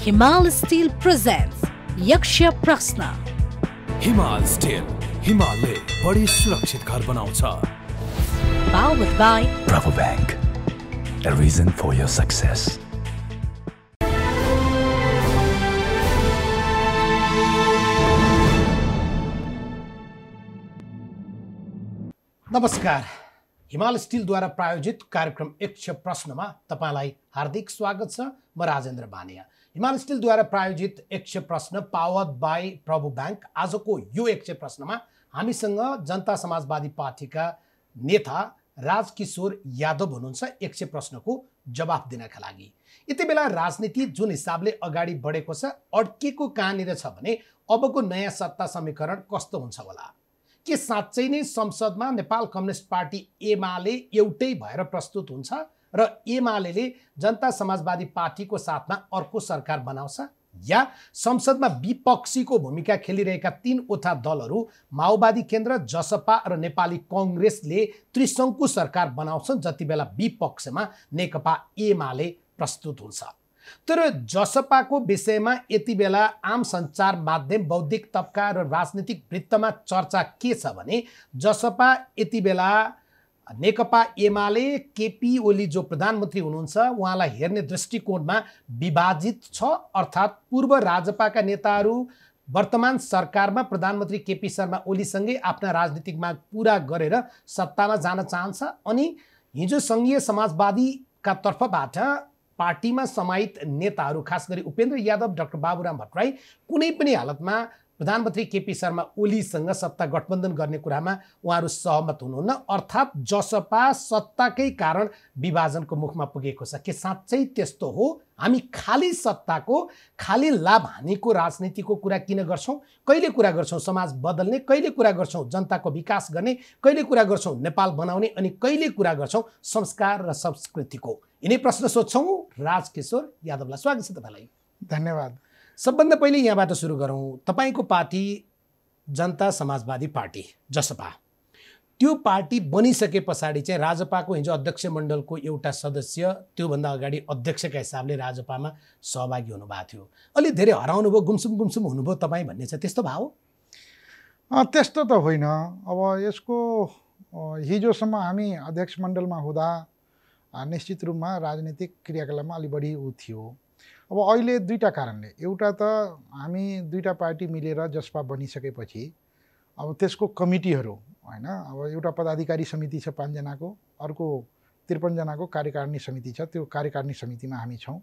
हिमाल still presents यक्ष प्रश्न। हिमाल स्टिल, हिमालले बढी सुरक्षित घर बनाउँछ। Powered by Bravo Bank, a reason for your success. नमस्कार, हिमाल स्टिलद्वारा प्रायोजित कार्यक्रम यक्ष प्रश्नमा तपाईलाई हार्दिक स्वागत छ। म राजेन्द्र बानिया। हिमाल स्टिलद्वारा प्रायोजित यक्ष प्रश्न पावर्ड बाई प्रभु बैंक। आजको यो यक्ष प्रश्नमा हामीसँग जनता समाजवादी पार्टीका नेता राजकिशोर यादव हुनुहुन्छ यक्ष प्रश्नको जवाफ दिनका लागि। यति बेला राजनीति जुन हिसाबले अगाडि बढेको छ, अड्केको कहाँनिर छ भने अबको नयाँ सत्ता समीकरण कस्तो हुन्छ होला? के साँच्चै नै संसदमा नेपाल कम्युनिस्ट पार्टी एमाले एउटै भएर प्रस्तुत हुन्छ र एमाले जनता समाजवादी पार्टीको साथमा अर्को सरकार बनाउँछ, या संसदमा विपक्षीको भूमिका खेलिरहेका तीनवटा दलहरू माओवादी केन्द्र, जसपा र नेपाली कङ्ग्रेसले त्रिशङ्कु सरकार बनाउँछन्, जति बेला विपक्षमा नेकपा एमाले प्रस्तुत हुन्छ। तर जसपाको विषयमा यति बेला आम सञ्चार माध्यम, बौद्धिक तबका र राजनीतिक वृत्तमा चर्चा के छ भने जसपा यति बेला नेकपा एमाले केपी ओली जो प्रधानमन्त्री हुनुहुन्छ उहाँलाई हेर्ने दृष्टिकोणमा विभाजित छ। अर्थात् पूर्व राजपाका नेताहरू वर्तमान सरकारमा प्रधानमन्त्री केपी शर्मा ओलीसँगै आफ्ना राजनीतिक माग पूरा गरेर सत्तामा जान चाहन्छ। अनि हिजो सङ्घीय समाजवादीका तर्फबाट पार्टीमा समाहित नेताहरू, खास गरी उपेन्द्र यादव, डाक्टर बाबुराम भट्टराई कुनै पनि हालतमा प्रधानमन्त्री केपी शर्मा ओलीसँग सत्ता गठबन्धन गर्ने कुरामा उहाँहरू सहमत हुनुहुन्न। अर्थात् जसपा सत्ताकै कारण विभाजनको मुखमा पुगेको छ। के साँच्चै त्यस्तो हो? हामी खाली सत्ताको, खाली लाभ हानिको राजनीतिको कुरा किन गर्छौँ? कहिले कुरा गर्छौँ समाज बदल्ने, कहिले कुरा गर्छौँ जनताको विकास गर्ने, कहिले कुरा गर्छौँ नेपाल बनाउने, अनि कहिले कुरा गर्छौँ संस्कार र संस्कृतिको? यिनै प्रश्न सोध्छौँ। राजकिशोर यादवलाई स्वागत छ तपाईँलाई। धन्यवाद। सबभन्दा पहिले यहाँबाट सुरु गरौँ। तपाईँको पार्टी जनता समाजवादी पार्टी जसपा, त्यो पार्टी बनिसके पछाडि चाहिँ राजपाको हिजो अध्यक्ष मण्डलको एउटा सदस्य त्योभन्दा अगाडि अध्यक्षका हिसाबले राजपामा सहभागी हुनुभएको थियो। अलि धेरै हराउनु भयो, गुमसुम हुनुभयो तपाईँ भन्ने छ, त्यस्तो भयो? त्यस्तो त होइन। अब यसको हिजोसम्म हामी अध्यक्ष मण्डलमा हुँदा निश्चित रूपमा राजनीतिक क्रियाकलापमा अलि बढी थियो। अब अहिले दुईवटा कारणले, एउटा त हामी दुईवटा पार्टी मिलेर जसपा बनिसकेपछि अब त्यसको कमिटीहरू होइन, अब एउटा पदाधिकारी समिति छ 5 जनाको, अर्को 53 जनाको कार्यकारिणी समिति छ। त्यो कार्यकारिणी समितिमा हामी छौँ।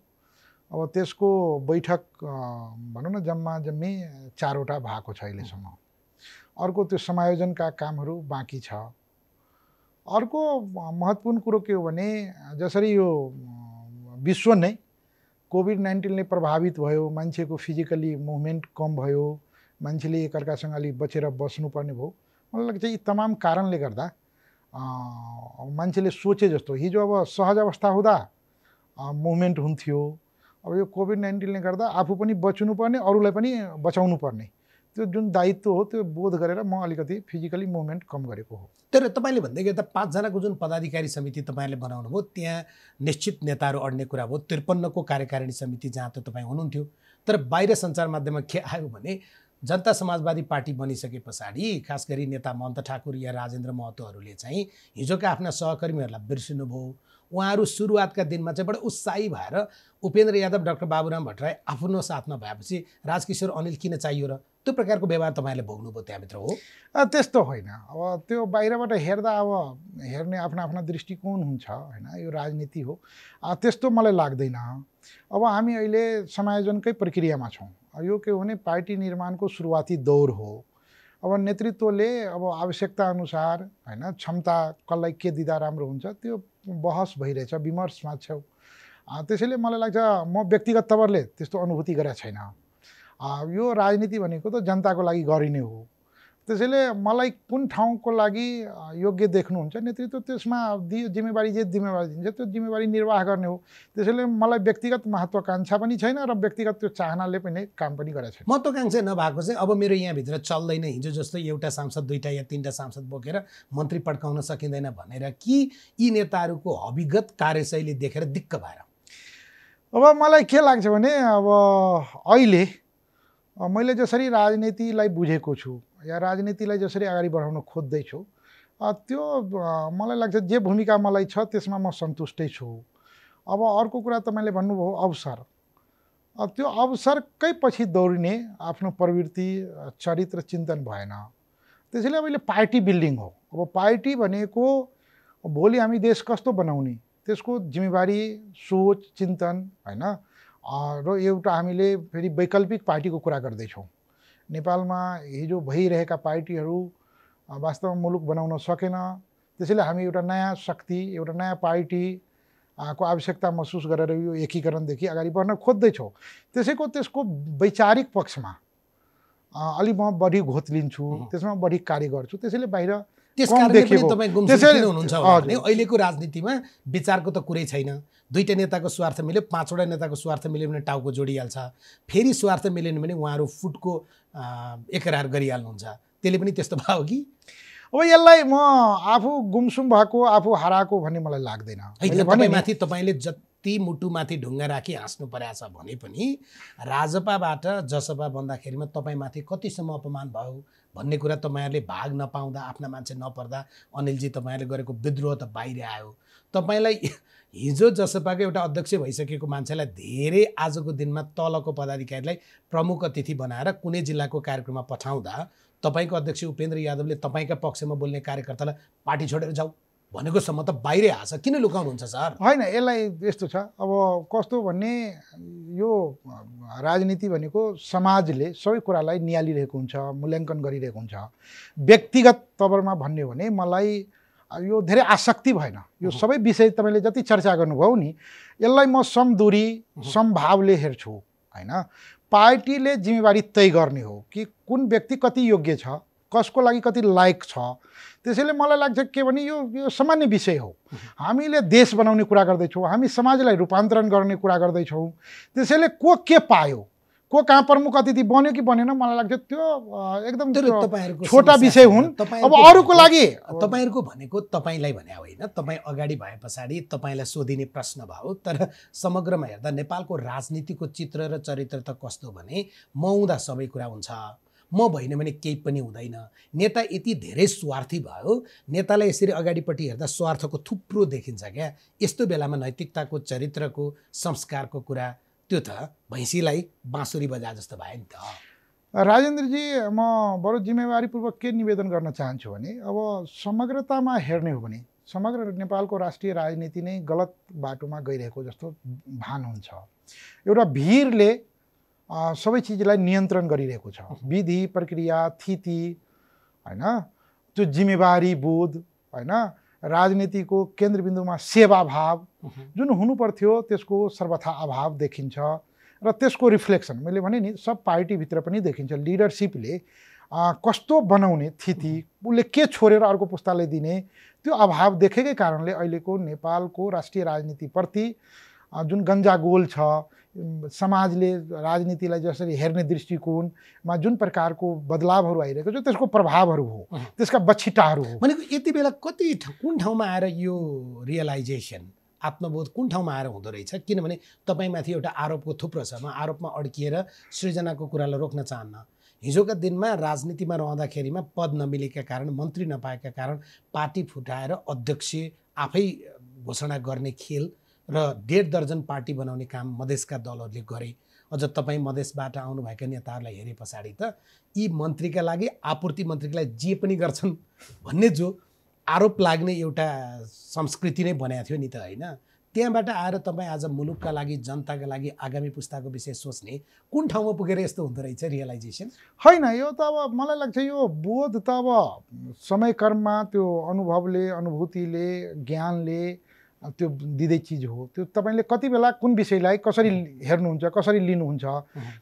अब त्यसको बैठक भनौँ न जम्मी 4वटा भएको छ अहिलेसम्म। अर्को त्यो समायोजनका कामहरू बाँकी छ। अर्को महत्त्वपूर्ण कुरो के हो भने जसरी यो विश्व नै कोभिड-19 ले प्रभावित भयो, मान्छेको फिजिकली मुभमेन्ट कम भयो, मान्छेले एकअर्कासँग अलि बचेर बस्नुपर्ने भयो। मलाई लाग्छ यी तमाम कारणले गर्दा मान्छेले सोचे जस्तो हिजो अब सहज अवस्था हुँदा मुभमेन्ट हुन्थ्यो। अब यो कोभिड-19 ले गर्दा आफू पनि बच्नुपर्ने, अरूलाई पनि बचाउनु पर्ने, त्यो जुन दायित्व हो त्यो बोध गरेर म अलिकति फिजिकली मुभमेन्ट कम गरेको हो। तर तपाईँले भन्दै गर्दा 5 जनाको जुन पदाधिकारी समिति तपाईँले बनाउनु भयो, त्यहाँ निश्चित नेताहरू अड्ने कुरा भयो। 53 को कार्यकारिणी समिति जहाँ त तपाईँ हुनुहुन्थ्यो। तर बाहिर सञ्चार माध्यममा के आयो भने जनता समाजवादी पार्टी बनिसके पछाडि खास गरी नेता महन्त ठाकुर या राजेन्द्र महतोहरूले चाहिँ हिजोका आफ्ना सहकर्मीहरूलाई बिर्सिनुभयो। उहाँहरू सुरुवातका दिनमा चाहिँ बडो उत्साही भएर उपेन्द्र यादव, डाक्टर बाबुराम भट्टराई आफ्नो साथमा भएपछि राजकिशोर अनिल किन चाहियो र त्यो प्रकारको व्यवहार तपाईँले भोग्नुभयो त्यहाँभित्र हो? त्यस्तो होइन। अब त्यो बाहिरबाट हेर्दा अब हेर्ने आफ्ना दृष्टिकोण हुन्छ होइन, यो राजनीति हो, त्यस्तो मलाई लाग्दैन। अब हामी अहिले समायोजनकै प्रक्रियामा छौँ। यो के हो भने पार्टी निर्माणको सुरुवाती दौर हो। अब नेतृत्वले अब आवश्यकता अनुसार होइन, क्षमता कसलाई के दिँदा राम्रो हुन्छ त्यो बहस भइरहेछ, विमर्शमा छ। त्यसैले मलाई लाग्छ म व्यक्तिगत तवरले त्यस्तो अनुभूति गरेको छैन। यो राजनीति भनेको त जनताको लागि गरिने हो। त्यसैले मलाई कुन ठाउँको लागि योग्य देख्नुहुन्छ नेतृत्व, त्यसमा जिम्मेवारी जे जिम्मेवारी दिन्छ त्यो जिम्मेवारी निर्वाह गर्ने हो। त्यसैले मलाई व्यक्तिगत महत्त्वाकांक्षा पनि छैन र व्यक्तिगत त्यो चाहनाले पनि काम पनि गरेको छैन। महत्त्वाकांक्षा नभएको चाहिँ अब मेरो यहाँभित्र चल्दैन, हिजो जस्तो एउटा सांसद 2टा या 3टा सांसद बोकेर मन्त्री पड्काउन सकिँदैन भनेर कि यी नेताहरूको हविगत कार्यशैली देखेर दिक्क भएर? अब मलाई के लाग्छ भने अब अहिले मैले जसरी राजनीतिलाई बुझेको छु या राजनीतिलाई जसरी अगाडि बढाउन खोज्दैछु त्यो मलाई लाग्छ जे भूमिका मलाई छ त्यसमा म सन्तुष्टै छु। अब अर्को कुरा तपाईँले भन्नुभयो अवसर, त्यो अवसरकै पछि दौडिने आफ्नो प्रवृत्ति चरित्र चिन्तन भएन। त्यसैले अब अहिले पार्टी बिल्डिङ हो। अब पार्टी भनेको भोलि हामी देश कस्तो बनाउने त्यसको जिम्मेवारी सोच चिन्तन होइन। र एउटा हामीले फेरि वैकल्पिक पार्टीको कुरा गर्दैछौँ। नेपालमा हिजो भइरहेका पार्टीहरू वास्तवमा मुलुक बनाउन सकेन। त्यसैले हामी एउटा नयाँ शक्ति एउटा नयाँ पार्टी को आवश्यकता महसुस गरेर यो एकीकरणदेखि अगाडि बढ्न खोज्दैछौँ। त्यसको वैचारिक पक्षमा अलि म बढी घोत लिन्छु, त्यसमा बढी कार्य गर्छु। त्यसैले बाहिर त्यसकारणले पनि तपाईँ गुमसुम किन हुनुहुन्छ भने अहिलेको राजनीतिमा विचारको त कुरै छैन। दुईटा नेताको स्वार्थ मिल्यो, पाँचवटा नेताको स्वार्थ मिल्यो भने टाउको जोडिहाल्छ। फेरि स्वार्थ मिलेन भने उहाँहरू फुटको एकरार गरिहाल्नुहुन्छ। त्यसले पनि त्यस्तो भयो कि? अब यसलाई म आफू गुमसुम भएको आफू हराएको भन्ने मलाई लाग्दैन। तपाईँमाथि तपाईँले जति मुटुमाथि ढुङ्गा राखी हाँस्नु परेछ भने पनि राजपाबाट जसपा बन्दाखेरिमा तपाईँमाथि कतिसम्म अपमान भयो भन्ने कुरा तपाईँहरूले भाग नपाउँदा आफ्ना मान्छे नपर्दा अनिलजी तपाईँहरूले गरेको विद्रोह त बाहिर आयो। तपाईँलाई हिजो जसपाको एउटा अध्यक्ष भइसकेको मान्छेलाई धेरै आजको दिनमा तलको पदाधिकारीलाई प्रमुख अतिथि बनाएर कुनै जिल्लाको कार्यक्रममा पठाउँदा तपाईँको अध्यक्ष उपेन्द्र यादवले तपाईँका पक्षमा बोल्ने कार्यकर्तालाई पार्टी छोडेर जाऊ भनेको सम्म त बाहिरै आछ। किन लुकाउनुहुन्छ सर? होइन, यसलाई यस्तो छ। अब कस्तो भन्ने यो राजनीति भनेको समाजले सबै कुरालाई निहालिरहेको हुन्छ, मूल्याङ्कन गरिरहेको हुन्छ। व्यक्तिगत तवरमा भन्ने भने मलाई यो धेरै आसक्ति भएन। यो सबै विषय तपाईँले जति चर्चा गर्नुभयो नि यसलाई म समदूरी समभावले हेर्छु होइन। पार्टीले जिम्मेवारी तय गर्ने हो कि कुन व्यक्ति कति योग्य छ, कसको लागि कति लायक छ। त्यसैले मलाई लाग्छ के भने यो सामान्य विषय हो। हामीले देश बनाउने कुरा गर्दैछौँ, हामी समाजलाई रूपान्तरण गर्ने कुरा गर्दैछौँ। त्यसैले को के पायो, को कहाँ प्रमुख अतिथि बन्यो कि बनेन, मलाई लाग्छ त्यो एकदम छोटा विषय हुन्। अब अरूको लागि तपाईँहरूको भनेको तपाईँलाई भने होइन, तपाईँ अगाडि भए पछाडि तपाईँलाई सोधिने प्रश्न भयो। तर समग्रमा हेर्दा नेपालको राजनीतिको चित्र र चरित्र त कस्तो भने म हुँदा सबै कुरा हुन्छ, म भइन भने केही पनि हुँदैन। नेता यति धेरै स्वार्थी भयो, नेतालाई यसरी अगाडिपट्टि हेर्दा स्वार्थको थुप्रो देखिन्छ क्या। यस्तो बेलामा नैतिकताको चरित्रको संस्कारको कुरा त्यो त भैँसीलाई बाँसुरी बजा जस्तो भयो नि त। राजेन्द्रजी, म बडो जिम्मेवारीपूर्वक के निवेदन गर्न चाहन्छु भने अब समग्रतामा हेर्ने हो भने समग्र नेपालको राष्ट्रिय राजनीति नै गलत बाटोमा गइरहेको जस्तो भान हुन्छ। एउटा भिडले सबै चिजलाई नियन्त्रण गरिरहेको छ। विधि प्रक्रिया थिति होइन, त्यो जिम्मेवारी बोध होइन, राजनीतिको केन्द्रबिन्दुमा सेवाभाव जुन हुनुपर्थ्यो त्यसको सर्वथा अभाव देखिन्छ। र त्यसको रिफ्लेक्सन मैले भने नि सब पार्टीभित्र पनि देखिन्छ। लिडरसिपले कस्तो बनाउने थिति, उसले के छोडेर अर्को पुस्तालाई दिने, त्यो अभाव देखेकै कारणले अहिलेको नेपालको राष्ट्रिय राजनीतिप्रति जुन गन्जागोल छ, समाजले राजनीतिलाई जसरी हेर्ने दृष्टिकोणमा जुन प्रकारको बदलावहरू आइरहेको छ त्यसको प्रभावहरू हो, त्यसका बछिटाहरू हो। भनेको यति बेला कुन ठाउँमा आएर यो रियलाइजेसन आत्मबोध कुन ठाउँमा आएर हुँदो रहेछ? किनभने तपाईँमाथि एउटा आरोपको थुप्रो छ। म आरोपमा अड्किएर सृजनाको कुरालाई रोक्न चाहन्न। हिजोका दिनमा राजनीतिमा रहँदाखेरिमा पद नमिलेका कारण, मन्त्री नपाएका कारण पार्टी फुटाएर अध्यक्ष आफै घोषणा गर्ने खेल र 1.5 दर्जन पार्टी बनाउने काम मधेसका दलहरूले गरे। अझ तपाईँ मधेसबाट आउनुभएका नेताहरूलाई हेरे पछाडि त यी मन्त्रीका लागि आपूर्ति मन्त्रीका लागि जे पनि गर्छन् भन्ने जो आरोप लाग्ने एउटा संस्कृति नै बनाएको थियो नि त होइन। त्यहाँबाट आएर तपाईँ आज मुलुकका लागि, जनताका लागि, आगामी पुस्ताको विषय सोच्ने कुन ठाउँमा पुगेर यस्तो हुँदो रहेछ रियलाइजेसन? होइन, यो त अब मलाई लाग्छ यो बोध त अब समयक्रममा त्यो अनुभवले, अनुभूतिले, ज्ञानले त्यो दिँदै चिज हो। त्यो तपाईँले कति बेला कुन विषयलाई कसरी हेर्नुहुन्छ, कसरी लिनुहुन्छ।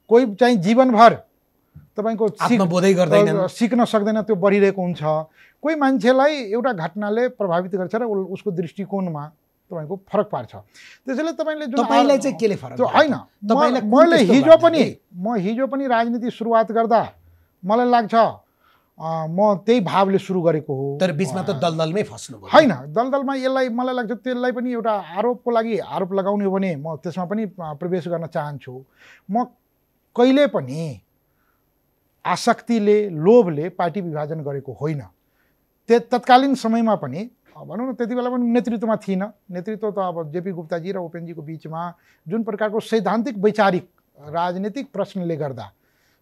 कोही चाहिँ जीवनभर तपाईँको आत्मबोधै गर्दैन, सिक्न सक्दैन, त्यो बढिरहेको हुन्छ। कोही मान्छेलाई एउटा घटनाले प्रभावित गर्छ र उसको दृष्टिकोणमा तपाईँको फरक पार्छ। त्यसैले तपाईँले तपाईँलाई चाहिँ केले फरक त्यो होइन। मैले हिजो पनि राजनीति सुरुवात गर्दा मलाई लाग्छ म त्यही भावले सुरु गरेको हो। तर बिचमा त दलदलमै फस्नुभयो। होइन, दलदलमा यसलाई मलाई लाग्छ त्यसलाई पनि एउटा आरोपको लागि आरोप लगाउने हो भने म त्यसमा पनि प्रवेश गर्न चाहन्छु। म कहिले पनि आसक्तिले लोभले पार्टी विभाजन गरेको होइन। तत्कालीन समयमा पनि भनौँ न त्यति बेला पनि नेतृत्वमा थिइनँ। नेतृत्व त अब जेपी गुप्ताजी र उपेन्द्रजीको बिचमा जुन प्रकारको सैद्धान्तिक वैचारिक राजनीतिक प्रश्नले गर्दा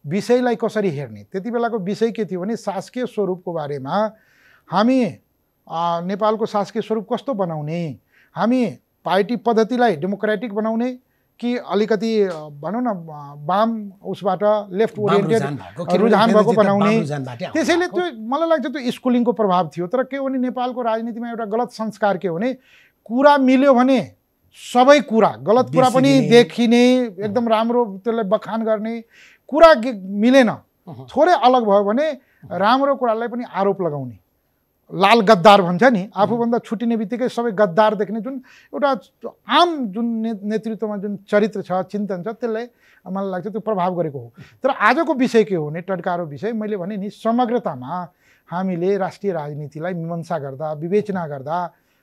विषयलाई कसरी हेर्ने, त्यति बेलाको विषय के थियो भने शासकीय स्वरूपको बारेमा हामी नेपालको शासकीय स्वरूप कस्तो बनाउने, हामी पार्टी पद्धतिलाई डेमोक्रेटिक बनाउने कि अलिकति भनौँ न वाम उसबाट लेफ्ट ओरिएन्टेड रुझान भएको बनाउने। त्यसैले त्यो मलाई लाग्छ त्यो स्कुलिङको प्रभाव थियो। तर के हो भने नेपालको राजनीतिमा एउटा गलत संस्कार के हो भने कुरा मिल्यो भने सबै कुरा, गलत कुरा पनि देखिने, एकदम राम्रो त्यसलाई बखान गर्ने, कुरा मिलेन थोरै अलग भयो भने राम्रो कुरालाई पनि आरोप लगाउने, लाल गद्दार भन्छ नि, आफूभन्दा छुटिने बित्तिकै सबै गद्दार देख्ने जुन एउटा आम जुन नेतृत्वमा जुन चरित्र छ, चिन्तन छ, त्यसलाई मलाई लाग्छ त्यो प्रभाव गरेको हो। तर आजको विषय के हो भने टड्कारो विषय मैले भने नि समग्रतामा हामीले राष्ट्रिय राजनीतिलाई मीमांसा गर्दा, विवेचना गर्दा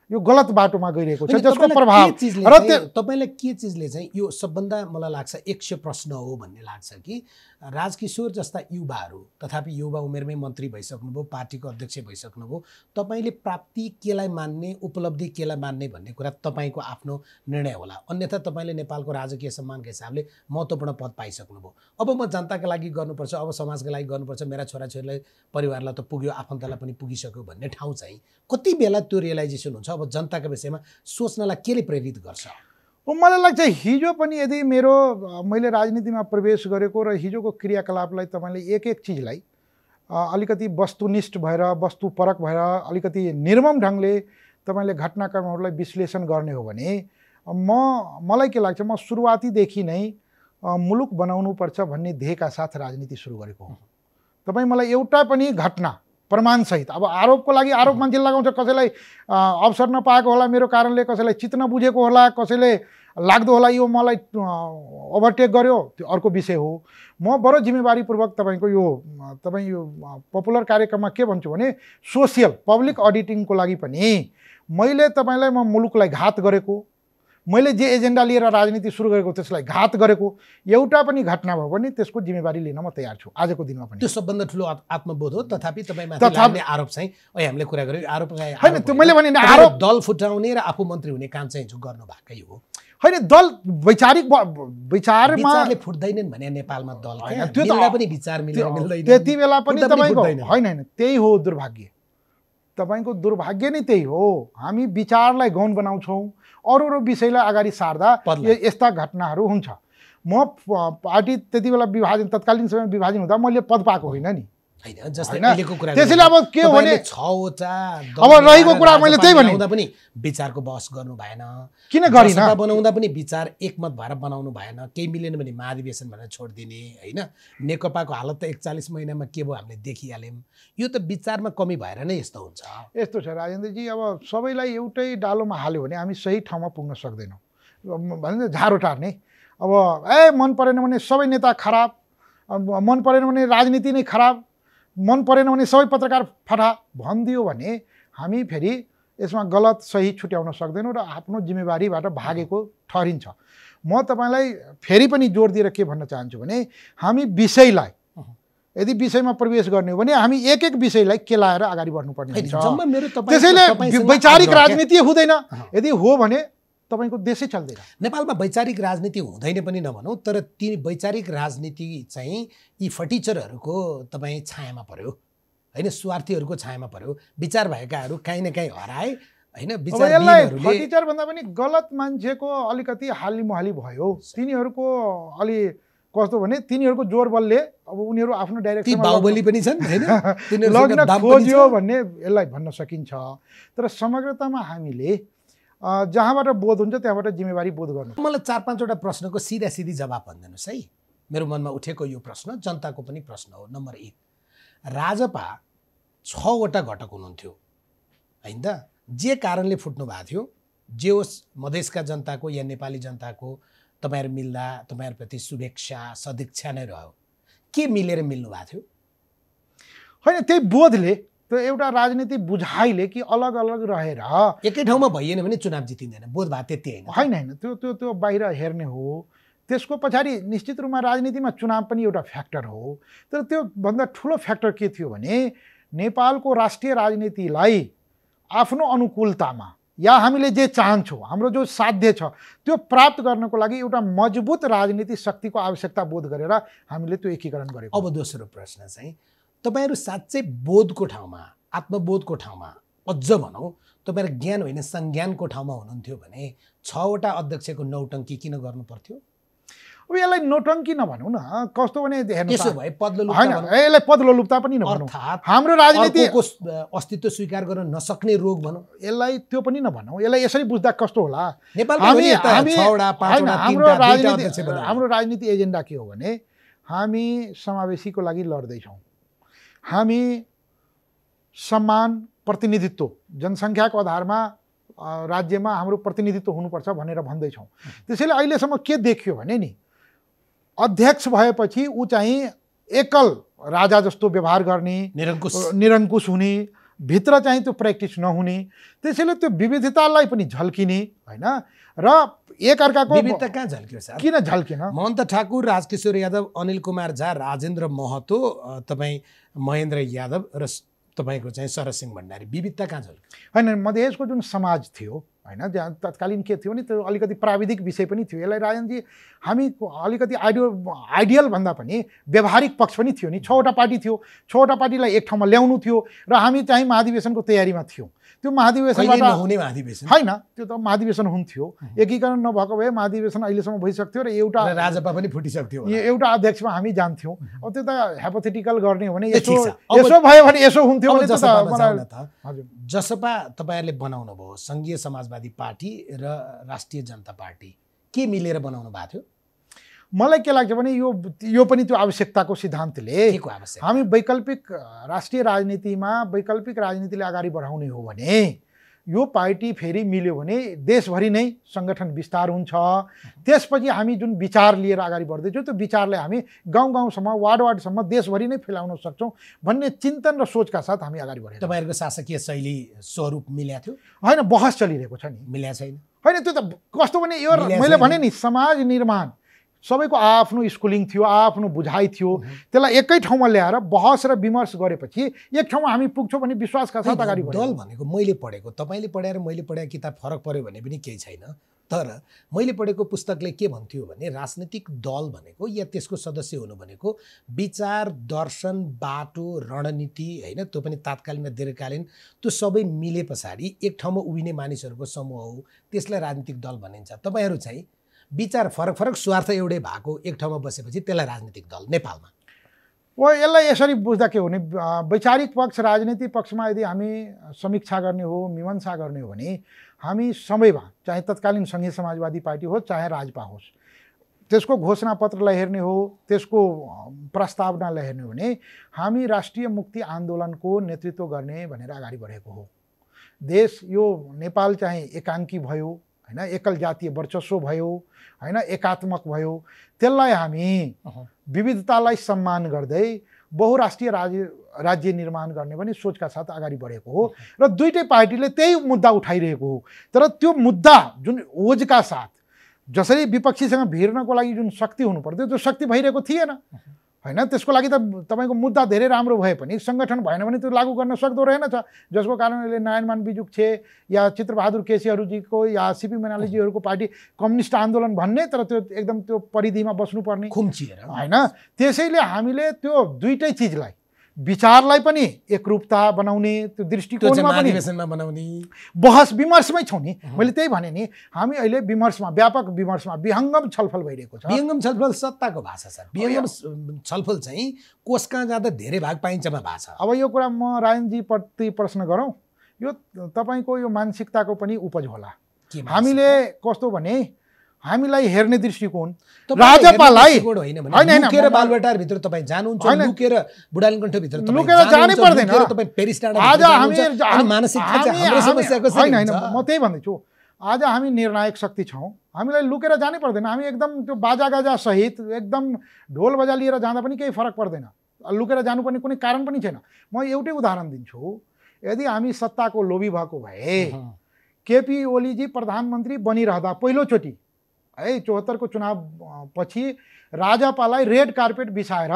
यो गलत बाटोमा गइरहेको छ, जसको प्रभाव र तपाईँलाई के चिजले चाहिँ यो सबभन्दा मलाई लाग्छ 100 प्रश्न हो भन्ने लाग्छ कि राजकिशोर जस्ता युवाहरू, तथापि युवा उमेरमै मन्त्री भइसक्नुभयो, पार्टीको अध्यक्ष भइसक्नुभयो, तपाईँले प्राप्ति केलाई मान्ने, उपलब्धि केलाई मान्ने भन्ने कुरा तपाईँको आफ्नो निर्णय होला। अन्यथा तपाईँले नेपालको राजकीय सम्मानका हिसाबले महत्त्वपूर्ण पद पाइसक्नुभयो। अब म जनताका लागि गर्नुपर्छ, अब समाजका लागि गर्नुपर्छ, मेरा छोराछोरीलाई परिवारलाई त पुग्यो, आफन्तलाई पनि पुगिसक्यो भन्ने ठाउँ चाहिँ कति बेला त्यो रियलाइजेसन हुन्छ? अब जनताको विषयमा सोच्नलाई केले प्रेरित गर्छ? मलाई लाग्छ हिजो पनि यदि मैले राजनीतिमा प्रवेश गरेको र हिजोको क्रियाकलापलाई तपाईँले एक एक चिजलाई अलिकति वस्तुनिष्ठ भएर, वस्तुपरक भएर, अलिकति निर्मम ढङ्गले तपाईँले घटनाक्रमहरूलाई विश्लेषण गर्ने हो भने मलाई के लाग्छ, म सुरुवातीदेखि नै मुलुक बनाउनुपर्छ भन्ने ध्येयका साथ राजनीति सुरु गरेको हो। तपाईँ मलाई एउटा पनि घटना प्रमाणसहित, अब आरोपको लागि आरोप मान्छेले लगाउँछ, कसैलाई अवसर नपाएको होला मेरो कारणले, कसैलाई चित्त नबुझेको होला, कसैले लाग्दो होला यो मलाई ओभरटेक गर्यो, त्यो अर्को विषय हो। म बडो जिम्मेवारीपूर्वक तपाईँ यो पपुलर कार्यक्रममा के भन्छु भने सोसियल पब्लिक अडिटिङको लागि पनि मैले तपाईँलाई म मुलुकलाई घात गरेको, मैले जे एजेन्डा लिएर राजनीति सुरु गरेको त्यसलाई घात गरेको एउटा पनि घटना भयो भने त्यसको जिम्मेवारी लिन म तयार छु आजको दिनमा पनि। त्यो सबभन्दा ठुलो आत्मबोध हो। तथापि तपाईँमाथि लाग्ने आरोप चाहिँ हामीले कुरा गर्यौँ, आरोप होइन, त्यो मैले भने आरोप दल फुटाउने र आफू मन्त्री हुने काम चाहिँ गर्नु भएकै हो। होइन, दल वैचारिक विचारले फुट्दैनन् भने नेपालमा दल त्यो त पनि विचार मिल्दैन, त्यति बेला पनि तपाईँको होइन, त्यही हो दुर्भाग्य। तपाईँको दुर्भाग्य नै त्यही हो। हामी विचारलाई गौण बनाउँछौँ, अरू विषयलाई अगाडि सार्दा यस्ता घटनाहरू हुन्छ। म पार्टी त्यति बेला विभाजन, तत्कालीन समय विभाजन हुँदा मैले पद पाएको होइन नि, त्यसैले अब के हो भने अब रहेको कुरा मैले त्यही भने पनि विचारको बहस गर्नु भएन, किन गरिन बनाउँदा पनि विचार एकमत भएर बनाउनु भएन, केही मिलेन भने महाधिवेशन भनेर छोडिदिने होइन। नेकपाको हालत त 41 महिनामा के भयो हामीले देखिहाल्यौँ। यो त विचारमा कमी भएर नै यस्तो हुन्छ। यस्तो छ राजेन्द्रजी, अब सबैलाई एउटै डालोमा हाल्यो भने हामी सही ठाउँमा पुग्न सक्दैनौँ। भने झारो टार्ने, अब मन परेन भने सबै नेता खराब, मन परेन भने राजनीति नै खराब, मन परेन भने सबै पत्रकार फटा भनिदियो भने हामी फेरि यसमा गलत सही छुट्याउन सक्दैनौँ र आफ्नो जिम्मेवारीबाट भागेको ठहरिन्छ। म तपाईँलाई फेरि पनि जोड दिएर के भन्न चाहन्छु भने हामी विषयलाई यदि विषयमा प्रवेश गर्ने हो भने हामी एक एक विषयलाई केलाएर अगाडि बढ्नुपर्ने हुन्छ। त्यसैले वैचारिक राजनीति हुँदैन। यदि हो भने तपाईँको देशै चल्दैन। नेपालमा वैचारिक राजनीति हुँदैन पनि नभनौँ, तर ती वैचारिक राजनीति चाहिँ यी फर्टिचरहरूको तपाईँ छायामा पर्यो होइन, स्वार्थीहरूको छायामा पर्यो। विचार भएकाहरू काहीँ न काहीँ हराए होइन। फर्टिचर भन्दा पनि गलत मान्छेको अलिकति हालीमुहाली भयो। तिनीहरूको अलि कस्तो भने तिनीहरूको जोर बलले अब उनीहरू आफ्नो डाइरेक्सनमा बाहुबली पनि छन् हैन, लग्न खोज्यो भन्ने यसलाई भन्न सकिन्छ। तर समग्रतामा हामीले जहाँबाट बोध हुन्छ त्यहाँबाट जिम्मेवारी बोध गर्नु। मलाई 4-5वटा प्रश्नको सिधा सिधी जवाब भनिदिनुहोस् है। मेरो मनमा उठेको यो प्रश्न जनताको पनि प्रश्न हो। नम्बर 1, राजपा 6वटा घटक हुनुहुन्थ्यो हैन त, जे कारणले फुट्नु भएको थियो, जे होस् मधेसका जनताको या नेपाली जनताको तपाईहरु मिल्दा तपाईहरुप्रति शुभेच्छा सदिच्छा नै रह्यो। के मिलेर मिल्नु भएको थियो? होइन त्यही बोधले त्यो एउटा राजनीति बुझाइले कि अलग अलग रहेर एकै ठाउँमा भइएन भने चुनाव जितिँदैन, बोध भए त्यति होइन। होइन होइन त्यो त्यो त्यो बाहिर हेर्ने हो। त्यसको पछाडि निश्चित रूपमा राजनीतिमा चुनाव पनि एउटा फ्याक्टर हो। तर त्योभन्दा ठुलो फ्याक्टर के थियो भने नेपालको राष्ट्रिय राजनीतिलाई आफ्नो अनुकूलतामा या हामीले जे चाहन्छौँ, हाम्रो जो साध्य छ त्यो प्राप्त गर्नको लागि एउटा मजबुत राजनीतिक शक्तिको आवश्यकता बोध गरेर हामीले त्यो एकीकरण गरेको। अब दोस्रो प्रश्न चाहिँ तपाईहरु साँच्चै बोधको ठाउँमा, आत्मबोधको ठाउँमा, अझ भनौँ तपाईहरु ज्ञान होइन संज्ञानको ठाउँमा हुनुहुन्थ्यो भने 6 वटा अध्यक्षको नौटङ्की किन गर्नु पर्थ्यो? अब यसलाई नौटङ्की नभनौँ न, कस्तो भने त्यसो भए पदलोलुप्ता होइन, यसलाई पदलोलुप्ता पनि नभनौँ। हाम्रो राजनीतिको अस्तित्व स्वीकार गर्न नसक्ने रोग भनौँ, यसलाई त्यो पनि नभनौँ। यसलाई यसरी बुझ्दा कस्तो होला? हाम्रो राजनीति एजेन्डा के हो भने हामी समावेशीको लागि लड्दैछौँ। हामी सम्मान, प्रतिनिधित्व, जनसङ्ख्याको आधारमा राज्यमा हाम्रो प्रतिनिधित्व हुनुपर्छ भनेर भन्दैछौँ। त्यसैले अहिलेसम्म के देखियो भने नि, अध्यक्ष भएपछि ऊ चाहिँ एकल राजा जस्तो व्यवहार गर्ने, निरङ्कुश हुने, भित्र चाहिँ त्यो प्र्याक्टिस नहुने, त्यसैले त्यो विविधतालाई पनि झल्किने होइन। र एकअर्काको विविधता कहाँ झल्कियो सर? किन झल्किन? महन्त ठाकुर, राजकिशोर यादव, अनिल कुमार झा, राजेन्द्र महतो, तपाईँ महेन्द्र यादव र तपाईँको चाहिँ शरद सिंह भण्डारी, विविधता कहाँ झल्कियो? होइन, मधेसको जुन समाज थियो होइन, जहाँ तत्कालीन के थियो नि, त्यो अलिकति प्राविधिक विषय पनि थियो। यसलाई राजनजी हामी अलिकति आइडियल भन्दा पनि व्यावहारिक पक्ष पनि थियो नि। 6वटा पार्टी थियो, 6वटा पार्टीलाई एक ठाउँमा ल्याउनु थियो र हामी चाहिँ महाधिवेशनको तयारीमा थियौँ। त्यो महाधिवेशनबाट नहुने महाधिवेशन होइन, त्यो त महाधिवेशन हुन्थ्यो। एकीकरण नभएको भए महाधिवेशन अहिलेसम्म भइसक्थ्यो र एउटा राजपा पनि फुटिसक्थ्यो, एउटा अध्यक्षमा हामी जान्थ्यौँ। अब त्यो त हाइपोथेटिकल गर्ने हो भने यसो भयो भने यसो हुन्थ्यो भने जसपा तपाईँहरूले बनाउनु भयो, सङ्घीय समाजवादी पार्टी र राष्ट्रिय जनता पार्टी, के मिलेर बनाउनु भएको थियो? मलाई के लाग्छ भने यो पनि त्यो आवश्यकताको सिद्धान्तले हामी वैकल्पिक राष्ट्रिय राजनीतिमा वैकल्पिक राजनीतिले अगाडि बढाउने हो भने यो पार्टी फेरि मिल्यो भने देशभरि नै सङ्गठन विस्तार हुन्छ। त्यसपछि हामी जुन विचार लिएर अगाडि बढ्दैछौँ त्यो विचारलाई हामी गाउँ गाउँसम्म, वार्ड वार्डसम्म, देशभरि नै फैलाउन सक्छौँ भन्ने चिन्तन र सोचका साथ हामी अगाडि बढेका। तपाईँहरूको शासकीय शैली स्वरूप मिल्या थियो? होइन, बहस चलिरहेको छ नि। मिल्या छैन? होइन, त्यो त कस्तो भने यो मैले भने नि, समाज निर्माण सबैको आफ्नो स्कुलिङ थियो, आफ्नो बुझाइ थियो। त्यसलाई एकै ठाउँमा ल्याएर बहस र विमर्श गरेपछि एक ठाउँमा हामी पुग्छौँ भने विश्वासका साथ अगाडि बढ्छौँ। दल भनेको मैले पढेको, तपाईँले पढाएर मैले पढाएको किताब फरक पऱ्यो भने पनि केही छैन। तर मैले पढेको पुस्तकले के भन्थ्यो भने राजनीतिक दल भनेको या त्यसको सदस्य हुनु भनेको विचार, दर्शन, बाटो, रणनीति होइन, त्यो पनि तात्कालीन र दीर्घकालीन, त्यो सबै मिले पछाडि एक ठाउँमा उभिने मानिसहरूको समूह हो, त्यसलाई राजनीतिक दल भनिन्छ। तपाईँहरू चाहिँ विचार फरक फरक, स्वार्थ एउटै भएको एक ठाउँमा बसेपछि त्यसलाई राजनीतिक दल नेपालमा हो। यसलाई यसरी बुझ्दा के हो भने वैचारिक पक्ष, राजनीतिक पक्षमा यदि हामी समीक्षा गर्ने हो, मीमांसा गर्ने हो भने हामी सबैमा, चाहे तत्कालीन सङ्घीय समाजवादी पार्टी होस् चाहे राजपा होस्, त्यसको घोषणापत्रलाई हेर्ने हो, त्यसको प्रस्तावनालाई हेर्ने हो भने हामी राष्ट्रिय मुक्ति आन्दोलनको नेतृत्व गर्ने भनेर अगाडि बढेको हो। देश यो नेपाल चाहिँ एकाङ्की भयो होइन, एकल जातीय वर्चस्व भयो होइन, एकात्मक भयो। त्यसलाई हामी विविधतालाई सम्मान गर्दै बहुराष्ट्रिय राज्य निर्माण गर्ने पनि सोचका साथ अगाडि बढेको हो र दुईटै पार्टीले त्यही मुद्दा उठाइरहेको हो। तर त्यो मुद्दा जुन ओजका साथ जसरी विपक्षीसँग भिड्नको लागि जुन शक्ति हुनु पर्थ्यो त्यो शक्ति भइरहेको थिएन होइन। त्यसको लागि त तपाईँको मुद्दा धेरै राम्रो भए पनि सङ्गठन भएन भने त्यो लागू गर्न सक्दो रहेनछ, जसको कारण अहिले नारायणमान बिजुक छे या चित्रबहादुर केसीहरूजीको या सीपी मैनालीजीहरूको पार्टी कम्युनिस्ट आन्दोलन भन्ने, तर त्यो एकदम त्यो परिधिमा बस्नुपर्ने खुम्चिएर होइन। त्यसैले हामीले त्यो दुईटै चिजलाई, विचारलाई पनि एकरूपता बनाउने, त्यो दृष्टिकोणमा पनि बनाउने, बहस विमर्शमै छौँ नि। मैले त्यही भने नि, हामी अहिले विमर्शमा, व्यापक विमर्शमा विहङ्गम छलफल भइरहेको छ। विहङ्गम छलफल सत्ताको भाषा सर, विहङ्गम छलफल चाहिँ कोस कहाँ जाँदा धेरै भाग पाइन्छमा भाषा। अब यो कुरा म रायनजीप्रति प्रश्न गरौँ, यो तपाईँको यो मानसिकताको पनि उपज होला। हामीले कस्तो भने हामीलाई हेर्ने दृष्टिकोण राजपालाई लुकेर बालबटार भित्र तपाईँ जानुहुन्छ, लुकेर बुढालिङकण्ठ भित्र लुकेर जानै पर्दैन। तपाईँ पेरिस टाढा आज हामी मानसिकता चाहिँ हाम्रो समस्याको होइन, म त्यही भन्दैछु। आज हामी निर्णायक शक्ति छौँ, हामीलाई लुकेर जानै पर्दैन। हामी एकदम त्यो बाजागाजा सहित एकदम ढोल बजा लिएर जाँदा पनि केही फरक पर्दैन। लुकेर जानुपर्ने कुनै कारण पनि छैन। म एउटै उदाहरण दिन्छु। यदि हामी सत्ताको लोभी भएको भए केपी ओलीजी प्रधानमन्त्री बनिरहँदा पहिलोचोटि है 74 को चुनाव पछि राजापालाई रेड कार्पेट बिछाएर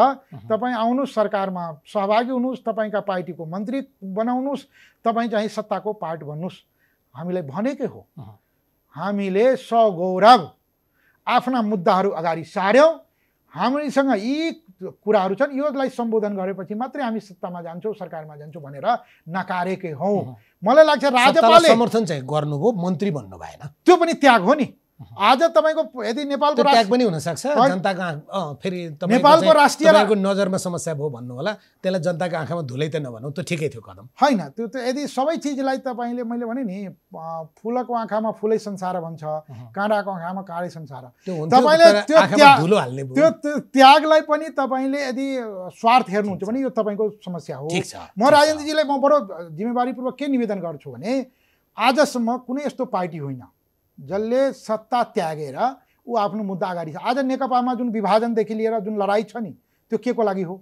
तपाईँ आउनुहोस् सरकारमा सहभागी हुनुहोस्, तपाईँका पार्टीको मन्त्री बनाउनुहोस्, तपाईँ चाहिँ सत्ताको पार्ट बन्नुहोस् हामीलाई भनेकै हो। हामीले सगौरव आफ्ना मुद्दाहरू अगाडि सार्यौँ। हामीसँग यी कुराहरू छन्, योलाई सम्बोधन गरेपछि मात्रै हामी सत्तामा जान्छौँ, सरकारमा जान्छौँ भनेर नकारेकै हौँ। मलाई लाग्छ राजापालले समर्थन चाहिँ गर्नुभयो, मन्त्री बन्नु भएन। त्यो पनि त्याग हो नि। आज तपाईँको यदि नेपालको त्याग पनि हुन सक्छ, जनताको फेरि नेपालको राष्ट्रिय नजरमा समस्या भयो भन्नु होला, त्यसलाई जनताको आँखामा धुलै त नभनौँ, त्यो ठिकै थियो कदम होइन। त्यो त यदि सबै चिजलाई तपाईँले मैले भने नि फुलको आँखामा फुलै संसार भन्छ, काँडाको आँखामा काँडै संसार। तपाईँले त्यो त्यागलाई पनि तपाईँले यदि स्वार्थ हेर्नुहुन्छ भने यो तपाईँको समस्या हो। म राजेन्द्रजीलाई म बडो जिम्मेवारीपूर्वक के निवेदन गर्छु भने आजसम्म कुनै यस्तो पार्टी होइन जसले सत्ता त्यागेर ऊ आफ्नो मुद्दा अगाडि छ। आज नेकपामा जुन विभाजनदेखि लिएर जुन लडाइँ छ नि त्यो के को लागि हो?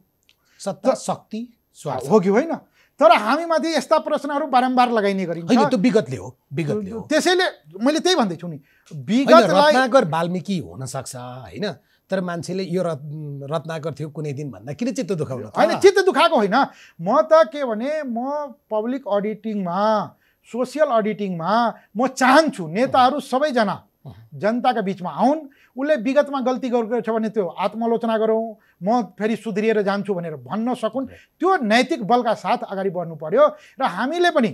सत्ता, शक्ति, स्वार्थ हो कि होइन? तर हामीमाथि यस्ता प्रश्नहरू बारम्बार लगाइने गरिन्छ। होइन, त्यो विगतले हो, विगतले हो। त्यसैले मैले त्यही भन्दैछु नि, विगतलाई रत्नाकर वाल्मीकि हुन सक्छ होइन, तर मान्छेले यो रत्नाकर थियो कुनै दिन भन्दा किन चित्त दुखाउनु? होइन, चित्त दुखाएको होइन। म त के भने म पब्लिक अडिटिङमा, सोसियल अडिटिङमा म चाहन्छु नेताहरू सबैजना जनताका बिचमा आउन्। उसले विगतमा गल्ती गरेको छ भने त्यो आत्मालोचना गरौँ, म फेरि सुध्रिएर जान्छु भनेर भन्न सकुन्। त्यो नैतिक बलका साथ अगाडि बढ्नु पर्यो। र हामीले पनि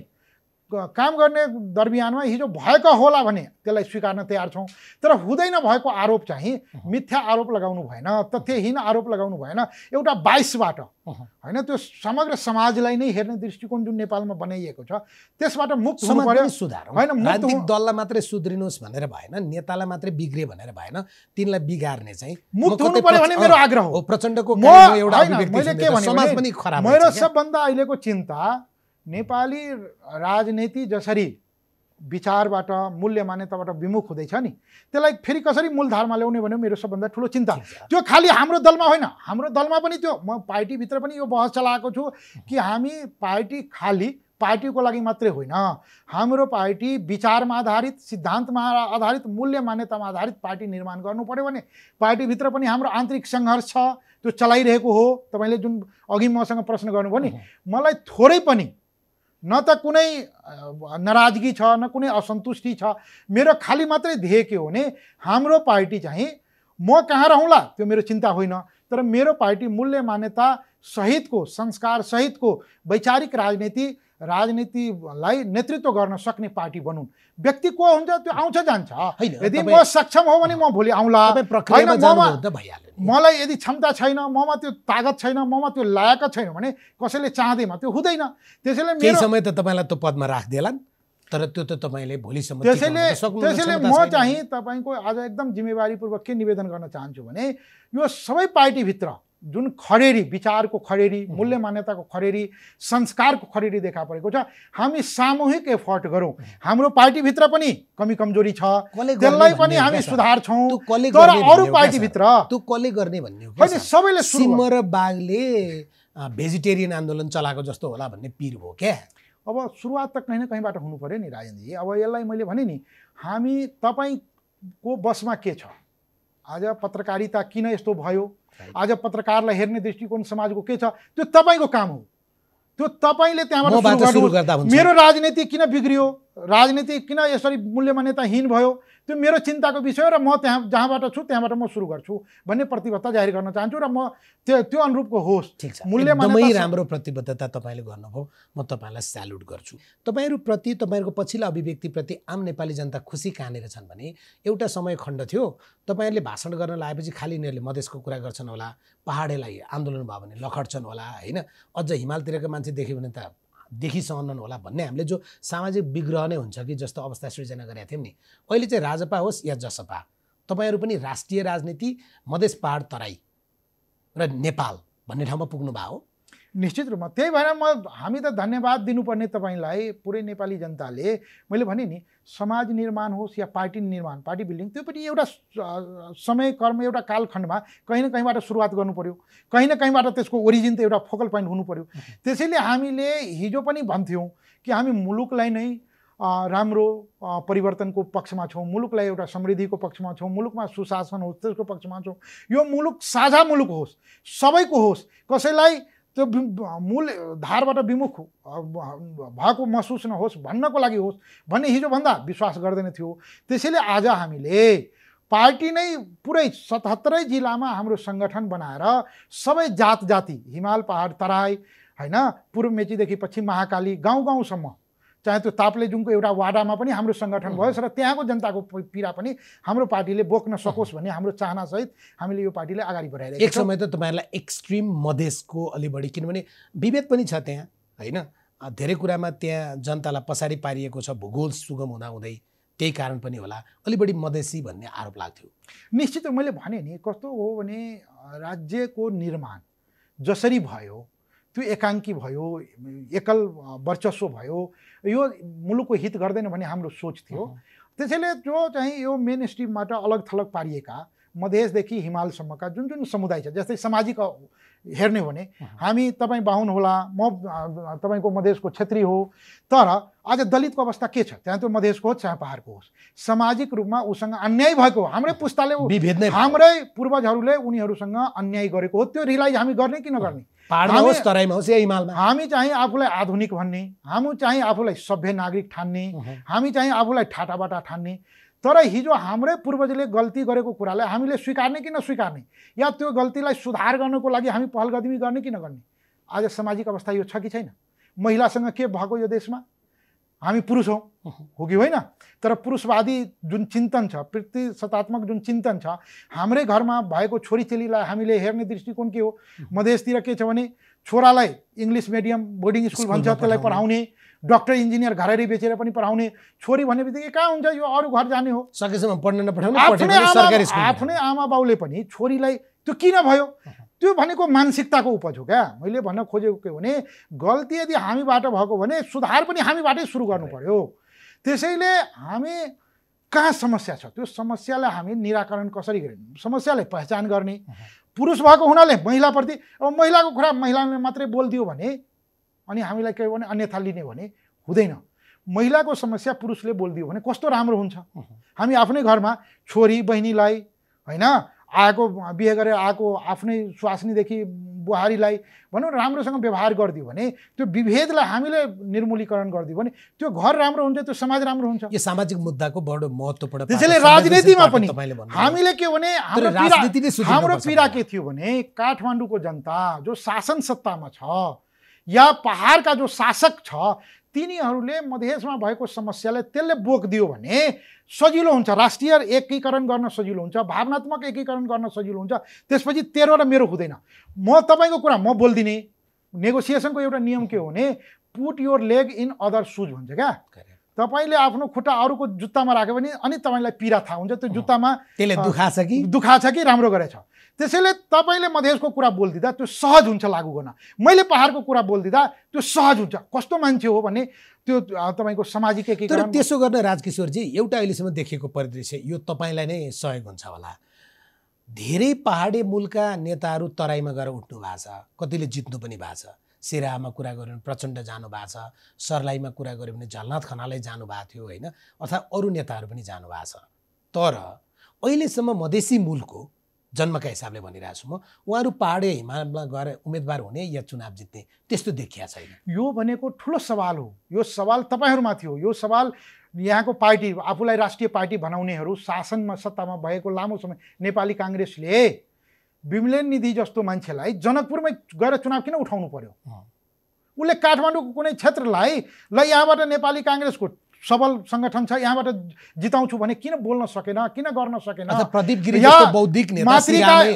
काम गर्ने दरमियानमा हिजो भएको होला भने त्यसलाई स्वीकार्न तयार छौँ। तर हुँदैन भएको आरोप चाहिँ मिथ्या आरोप लगाउनु भएन, तथ्यहीन आरोप लगाउनु भएन। एउटा बाइसबाट होइन, त्यो समग्र समाजलाई नै हेर्ने दृष्टिकोण जुन नेपालमा बनाइएको छ त्यसबाट मुक्त हुनु पर्यो। सुधार होइन, राजनीतिक दललाई मात्रै सुध्रिनुहोस् भनेर भएन, नेतालाई मात्रै बिग्रिए भनेर भएन, तिनलाई बिगार्ने चाहिँ मुक्त हुनु पर्यो भन्ने मेरो आग्रह हो। प्रचण्डको एउटा मैले के भने समाज पनि खराब। मेरो सबभन्दा अहिलेको चिन्ता नेपाली राजनीति जसरी विचारबाट मूल्य मान्यताबाट विमुख हुँदैछ नि त्यसलाई फेरि कसरी मूलधारमा ल्याउने भन्ने मेरो सबभन्दा ठुलो चिन्ता। त्यो खालि हाम्रो दलमा होइन, हाम्रो दलमा पनि त्यो म पार्टीभित्र पनि यो बहस चलाएको छु कि हामी पार्टी खालि पार्टीको लागि मात्रै होइन, हाम्रो पार्टी विचारमा आधारित, सिद्धान्तमा आधारित, मूल्य मान्यतामा आधारित पार्टी निर्माण गर्नु पर्यो भने पार्टीभित्र पनि हाम्रो आन्तरिक सङ्घर्ष छ, त्यो चलाइरहेको हो। तपाईँले जुन अघि मसँग प्रश्न गर्नुभयो नि, मलाई थोरै पनि न त कुनै नाराजगी छ न कुनै असन्तुष्टि छ। मेरो खालि मात्रै ध्येय के हो भने हाम्रो पार्टी चाहिँ म कहाँ रहँला त्यो मेरो चिन्ता होइन, तर मेरो पार्टी मूल्य मान्यता सहितको, संस्कार सहितको वैचारिक राजनीतिलाई नेतृत्व गर्न सक्ने पार्टी बनुन्। व्यक्ति को हुन्छ त्यो आउँछ जान्छ। यदि म सक्षम हो भने म भोलि आउँला, मलाई यदि क्षमता छैन, ममा त्यो तागत छैन, ममा त्यो लायक छैन भने कसैले चाहँदैमा त्यो हुँदैन। त्यसैले केही समय त तपाईँलाई त्यो पदमा राख्देलान्, तर त्यो त तपाईँले भोलिसम्म त्यसैले म चाहिँ तपाईँको आज एकदम जिम्मेवारीपूर्वक के निवेदन गर्न चाहन्छु भने यो सबै पार्टीभित्र जुन खडेरी, विचारको खडेरी, मूल्य मान्यताको खडेरी, संस्कारको खडेरी देखा परेको छ, हामी सामूहिक एफर्ट गरौँ। हाम्रो पार्टीभित्र पनि कमी कमजोरी छ, त्यसलाई पनि हामी सुधार्छौँ। तर अरू पार्टीभित्र त्यो कसले गर्ने भन्ने हो होइन, सबैले सिंह र बाघले भेजिटेरियन आन्दोलन चलाएको जस्तो होला भन्ने पिर भयो क्या। अब सुरुवात त कहीँ न कहीँबाट हुनु पर्यो नि राजेन्द्रजी। अब यसलाई मैले भने नि, हामी तपाईँको बसमा के छ? आज पत्रकारिता किन यस्तो भयो, आज पत्रकारलाई हेर्ने दृष्टिकोण समाजको के छ, त्यो तपाईँको काम हो। त्यो तपाईँले त्यहाँबाट सुरु गर्दा मेरो राजनीति किन बिग्रियो, राजनीति किन यसरी मूल्य मान्यताहीन भयो, त्यो मेरो चिन्ताको विषय र म त्यहाँ जहाँबाट छु त्यहाँबाट म सुरु गर्छु भन्ने प्रतिबद्धता जाहेर गर्न चाहन्छु र म त्यो अनुरूपको होस्। मूल्य मान्यता राम्रो प्रतिबद्धता तपाईँले गर्नुभयो, म तपाईँलाई स्याल्युट गर्छु। तपाईँहरूप्रति, तपाईँहरूको पछिल्लो अभिव्यक्तिप्रति आम नेपाली जनता खुसी कहाँनिर छन् भने एउटा समय खण्ड थियो तपाईँहरूले भाषण गर्न लागेपछि खालि यिनीहरूले मधेसको कुरा गर्छन् होला, पहाडेलाई आन्दोलन भयो भने लखड्छन् होला होइन, अझ हिमालतिरका मान्छे देख्यो भने त देखिसहन्न होला भन्ने हामीले जो सामाजिक विग्रह नै हुन्छ कि जस्तो अवस्था सृजना गरेका थियौँ नि। अहिले चाहिँ राजपा होस् या जसपा, तपाईँहरू पनि राष्ट्रिय राजनीति मधेस, पहाड, तराई र नेपाल भन्ने ठाउँमा पुग्नु भयो। निश्चित रूपमा त्यही भएर हामी त धन्यवाद दिनुपर्ने तपाईँलाई, पुरै नेपाली जनताले। मैले भने नि समाज निर्माण होस् या पार्टी निर्माण, पार्टी बिल्डिङ, त्यो पनि एउटा समय कर्म एउटा कालखण्डमा कहीँ न कहीँबाट सुरुवात गर्नु पर्यो, कहीँ न कहीँबाट त्यसको ओरिजिन त एउटा फोकल पोइन्ट हुनु पर्यो। त्यसैले हामीले हिजो पनि भन्थ्यौँ कि हामी मुलुकलाई नै राम्रो परिवर्तनको पक्षमा छौँ, मुलुकलाई एउटा समृद्धिको पक्षमा छौँ, मुलुकमा सुशासन होस् त्यसको पक्षमा छौँ। यो मुलुक साझा मुलुक होस्, सबैको होस्, कसैलाई त्यो मूल धारबाट विमुख भएको महसुस नहोस् भन्नको लागि होस् भन्ने हिजो भन्दा विश्वास गर्दैन थियो। त्यसैले आज हामीले पार्टी नै पुरै 77 जिल्लामा हाम्रो सङ्गठन बनाएर सबै जात जाति, हिमाल पहाड तराई हैन, पूर्व मेचीदेखि पश्चिम महाकाली गाउँ गाउँसम्म, चाहे त्यो ताप्लेजुङको एउटा वाडामा पनि हाम्रो सङ्गठन भयो र त्यहाँको जनताको पीडा पनि हाम्रो पार्टीले बोक्न सकोस् भन्ने हाम्रो चाहनासहित हामीले यो पार्टीले अगाडि बढाइरहेको छ। एक समय त तपाईँहरूलाई एक्सट्रिम मधेसको अलि बढी, किनभने विभेद पनि छ त्यहाँ होइन, धेरै कुरामा त्यहाँ जनतालाई पछाडि पारिएको छ, भूगोल सुगम हुँदाहुँदै त्यही कारण पनि होला, अलि बढी मधेसी भन्ने आरोप लाग्थ्यो। निश्चित मैले भने नि कस्तो हो भने राज्यको निर्माण जसरी भयो, त्यो एकाङ्की भयो, एकल वर्चस्व भयो, यो मुलुकको हित गर्दैन भन्ने हाम्रो सोच थियो। त्यसैले जो चाहिँ यो मेन स्ट्रिमबाट अलग थलग पारिएका मधेसदेखि हिमालसम्मका जुन जुन समुदाय छ, जस्तै सामाजिक हेर्ने हो भने हामी तपाईँ बाहुन होला, म तपाईँको मधेसको क्षेत्री हो, तर आज दलितको अवस्था के छ? त्यहाँ त्यो मधेसको होस् चाहे पहाडको होस्, सामाजिक रूपमा उसँग अन्याय भएको, हाम्रै पुस्ताले हाम्रै पूर्वजहरूले उनीहरूसँग अन्याय गरेको हो। त्यो रियलाइज हामी गर्ने कि नगर्ने? पहाडमा होस् तराईमा होस् या हिमालमा, हामी चाहिँ आफूलाई आधुनिक भन्ने, हामी चाहिँ आफूलाई सभ्य नागरिक ठान्ने, हामी चाहिँ आफूलाई ठाटाबाटा ठान्ने, तर हिजो हाम्रै पूर्वजले गल्ती गरेको कुरालाई हामीले स्वीकार्ने कि नस्वीकार्ने, या त्यो गल्तीलाई सुधार गर्नको लागि हामी पहलकदमी गर्ने कि नगर्ने? आज सामाजिक अवस्था यो छ कि छैन? महिलासँग के भएको यो देशमा? हामी पुरुष हौँ, हो कि होइन? तर पुरुषवादी जुन चिन्तन छ, प्रतिशतात्मक जुन चिन्तन छ, हाम्रै घरमा भएको छोरीचेलीलाई हामीले हेर्ने दृष्टिकोण के हो? मधेसतिर के छ भने छोरालाई इङ्ग्लिस मिडियम बोर्डिङ स्कुल भन्छ, त्यसलाई पढाउने, डक्टर इन्जिनियर घरैरी बेचेर पनि पढाउने, छोरी भन्ने बित्तिकै कहाँ हुन्छ, यो अरू घर जाने हो, सकेसम्म पढ्न नपठाउने, आफ्नै आमा बाउले पनि छोरीलाई त्यो किन भयो? त्यो भनेको मानसिकताको उपज हो क्या। मैले भन्न खोजेको के भने गल्ती यदि हामीबाट भएको भने सुधार पनि हामीबाटै सुरु गर्नु पर्यो। त्यसैले हामी कहाँ समस्या छ, त्यो समस्यालाई हामी निराकरण कसरी गर्ने, समस्यालाई पहिचान गर्ने। पुरुष भएको हुनाले महिलाप्रति, अब महिलाको कुरा महिलाले मात्रै बोलिदियो भने अनि हामीलाई के भने अन्यथा लिने भने हुँदैन। महिलाको समस्या पुरुषले बोलिदियो भने कस्तो राम्रो हुन्छ। हामी आफ्नै घरमा छोरी बहिनीलाई होइन, आएको बिहे गरेर आएको आफ्नै स्वास्नीदेखि बुहारीलाई भनौँ राम्रोसँग व्यवहार गरिदियो भने, त्यो विभेदलाई हामीले निर्मूलीकरण गरिदियो भने त्यो घर राम्रो हुन्छ, त्यो समाज राम्रो हुन्छ। यो सामाजिक मुद्दाको बडो महत्त्वपूर्ण। त्यसैले राजनीतिमा पनि हामीले के भने हाम्रो पीडा के थियो भने काठमाडौँको जनता जो शासन सत्तामा छ या पहाडका जो शासक छ, तिनीहरूले मधेसमा भएको समस्यालाई त्यसले बोक दियो भने सजिलो हुन्छ, राष्ट्रिय एकीकरण गर्न सजिलो हुन्छ, भावनात्मक एकीकरण गर्न सजिलो हुन्छ। त्यसपछि तेरो र मेरो हुँदैन। म तपाईँको कुरा म बोलिदिने। नेगोसिएसनको एउटा नियम के हो भने put your leg in other shoes भन्छ क्या। तपाईँले आफ्नो खुट्टा अरूको जुत्तामा राख्यो भने अनि तपाईँलाई पीडा थाहा हुन्छ, त्यो जुत्तामा त्यसले दुखा छ कि राम्रो गरेछ। त्यसैले तपाईँले मधेसको कुरा बोलिदिँदा त्यो सहज हुन्छ लागू गर्न, मैले पहाडको कुरा बोलिदिँदा त्यो सहज हुन्छ। कस्तो मान्छे हो भन्ने त्यो तपाईँको सामाजिक एकीकरण। तर त्यसो गर्न राजकिशोरजी एउटा अहिलेसम्म देखेको परिदृश्य यो तपाईँलाई नै सहयोग हुन्छ होला। धेरै पहाडी मूलका नेताहरू तराईमा गएर उठ्नु भएको छ, कतिले जित्नु पनि भएको छ। सिराहामा कुरा गऱ्यो भने प्रचण्ड जानु भएको छ, सर्लाहीमा कुरा गऱ्यो भने झलनाथ खनालै जानु भएको थियो होइन, अथवा अरू नेताहरू पनि जानु भएको छ। तर अहिलेसम्म मधेसी मूलको जन्मका हिसाबले भनिरहेको छु म, उहाँहरू पहाडे हिमालमा गएर उम्मेदवार हुने या चुनाव जित्ने त्यस्तो देखिया छैन। यो भनेको ठुलो सवाल हो। यो सवाल तपाईँहरूमाथि हो। यो सवाल यहाँको पार्टी, आफूलाई राष्ट्रिय पार्टी बनाउनेहरू, शासनमा सत्तामा भएको लामो समय नेपाली काङ्ग्रेसले विमलेन निधि जस्तो मान्छेलाई जनकपुरमै गएर चुनाव किन उठाउनु पर्यो? उसले काठमाडौँको कुनै क्षेत्रलाई ल यहाँबाट नेपाली काङ्ग्रेसको सबल सङ्गठन छ, यहाँबाट जिताउँछु भने किन बोल्न सकेन, किन गर्न सकेन? प्रदीप गिरी जस्तो बौद्धिक नेता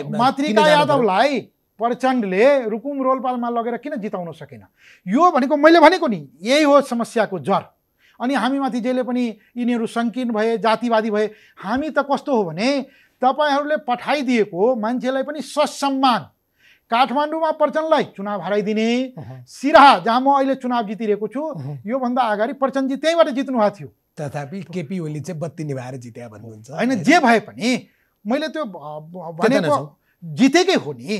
मातृका यादवलाई प्रचण्डले रुकुम रोल्पामा लगेर किन जिताउन सकेन? यो भनेको मैले भनेको नि यही हो समस्याको जर। अनि हामीमाथि जहिले पनि यिनीहरू सङ्कीर्ण भए, जातिवादी भए। हामी त कस्तो हो भने तपाईँहरूले पठाइदिएको मान्छेलाई पनि ससम्मान काठमाडौँमा प्रचण्डलाई चुनाव हराइदिने, सिराहा जहाँ म अहिले चुनाव जितिरहेको छु योभन्दा अगाडि प्रचण्डजी त्यहीँबाट जित्नु भएको थियो। तथापि केपी ओलीले चाहिँ बत्ती निभाएर जित्या भन्नुहुन्छ होइन, जे भए पनि मैले त्यो भनेको जितेकै हो नि।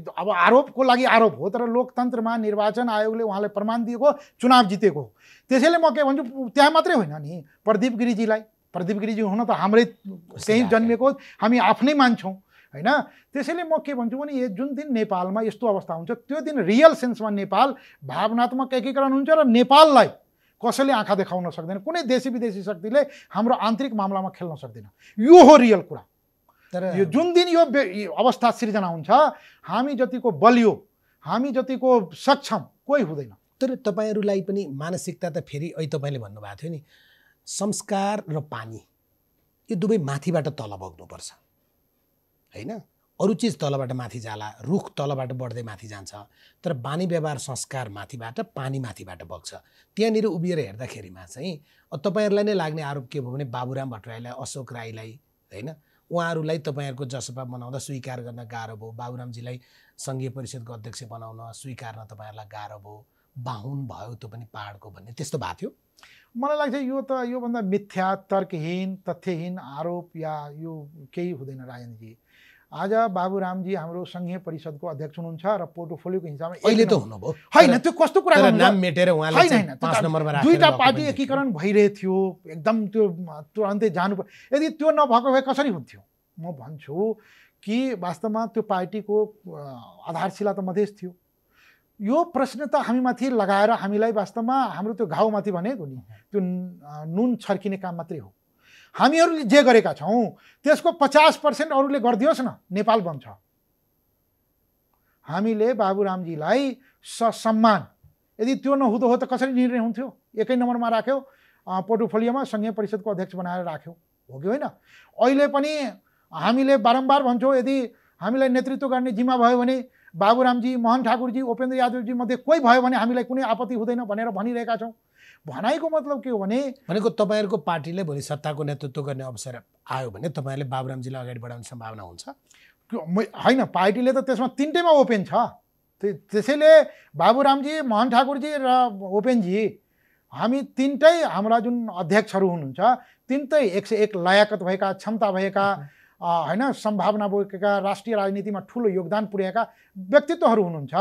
अब आरोपको लागि आरोप हो, तर लोकतन्त्रमा निर्वाचन आयोगले उहाँलाई प्रमाण दिएको चुनाव जितेको हो। त्यसैले म के भन्छु, त्यहाँ मात्रै होइन नि, प्रदीप गिरिजी हुन त हाम्रै त्यहीँ जन्मेको, हामी आफ्नै मान्छौँ होइन। त्यसैले म के भन्छु भने जुन दिन नेपालमा यस्तो अवस्था हुन्छ त्यो दिन रियल सेन्समा नेपाल भावनात्मक एकीकरण हुन्छ र नेपाललाई कसैले आँखा देखाउन सक्दैन, कुनै देशी विदेशी शक्तिले हाम्रो आन्तरिक मामलामा खेल्न सक्दैन। यो हो रियल कुरा। तर यो जुन दिन यो अवस्था सिर्जना हुन्छ, हामी जतिको बलियो, हामी जतिको सक्षम कोही हुँदैन। तर तपाईँहरूलाई पनि मानसिकता त फेरि अहिले तपाईँले भन्नुभएको थियो नि, संस्कार र पानी यो दुवै माथिबाट तल बग्नुपर्छ होइन। अरू चिज तलबाट माथि जाला, रुख तलबाट बढ्दै माथि जान्छ, तर बानी व्यवहार संस्कार माथिबाट, पानी माथिबाट बग्छ। त्यहाँनिर उभिएर हेर्दाखेरिमा चाहिँ तपाईँहरूलाई नै लाग्ने आरोप के भयो भने बाबुराम भट्टराईलाई, अशोक राईलाई होइन, उहाँहरूलाई तपाईँहरूको जसपा बनाउँदा स्वीकार गर्न गाह्रो भयो, बाबुरामजीलाई सङ्घीय परिषदको अध्यक्ष बनाउन स्वीकार्न तपाईँहरूलाई गाह्रो भयो, बाहुन भयो त्यो पनि पहाडको भन्ने त्यस्तो भएको थियो। मलाई लाग्छ यो त योभन्दा मिथ्या, तर्कहीन, तथ्यहीन आरोप या यो केही हुँदैन राजेन्द्रजी। आज बाबुरामजी हाम्रो सङ्घीय परिषदको अध्यक्ष हुनुहुन्छ र पोर्टफोलियोको हिसाबमा अहिले त हुनुभयो होइन, त्यो कस्तो कुरा नाम मेटेर उहाँले 5 नम्बरमा राखेर दुईटा पार्टी एकीकरण भइरहेको थियो, एकदम त्यो तुरन्तै जानु। यदि त्यो नभएको भए कसरी हुन्थ्यो? म भन्छु कि वास्तवमा त्यो पार्टीको आधारशिला त मधेस थियो। यो प्रश्न त हामीमाथि लगाएर हामीलाई वास्तवमा हाम्रो त्यो घाउमाथि भनेको नि त्यो नुन छर्किने काम मात्रै हो। हामीहरूले जे गरेका छौँ त्यसको 50% अरूले गरिदियोस् न, नेपाल बन्छ। हामीले बाबुरामजीलाई सम्मान, यदि त्यो नहुँदो हो त कसरी निर्णय हुन्थ्यो? एकै नम्बरमा राख्यो, पोर्टफोलियोमा सङ्घीय परिषदको अध्यक्ष बनाएर राख्यो, हो कि होइन? अहिले पनि हामीले बारम्बार भन्छौँ यदि हामीलाई नेतृत्व गर्ने जिम्मा भयो भने बाबुरामजी, मोहन ठाकुरजी, उपेन्द्र यादवजी मध्ये कोही भयो भने हामीलाई कुनै आपत्ति हुँदैन भनेर भनिरहेका छौँ। भनाइको मतलब के हो भनेको तपाईँहरूको पार्टीले भोलि सत्ताको नेतृत्व गर्ने अवसर आयो भने तपाईँहरूले बाबुरामजीलाई अगाडि बढाउने सम्भावना हुन्छ? होइन, पार्टीले त त्यसमा तिनटैमा ओपेन छ। त्यसैले बाबुरामजी, मोहन ठाकुरजी र उपेनजी, हामी तिनटै हाम्रा जुन अध्यक्षहरू हुनुहुन्छ तिनटै 101 लायकत भएका, क्षमता भएका होइन, सम्भावना बोकेका, राष्ट्रिय राजनीतिमा ठुलो योगदान पुर्याएका व्यक्तित्वहरू हुनुहुन्छ।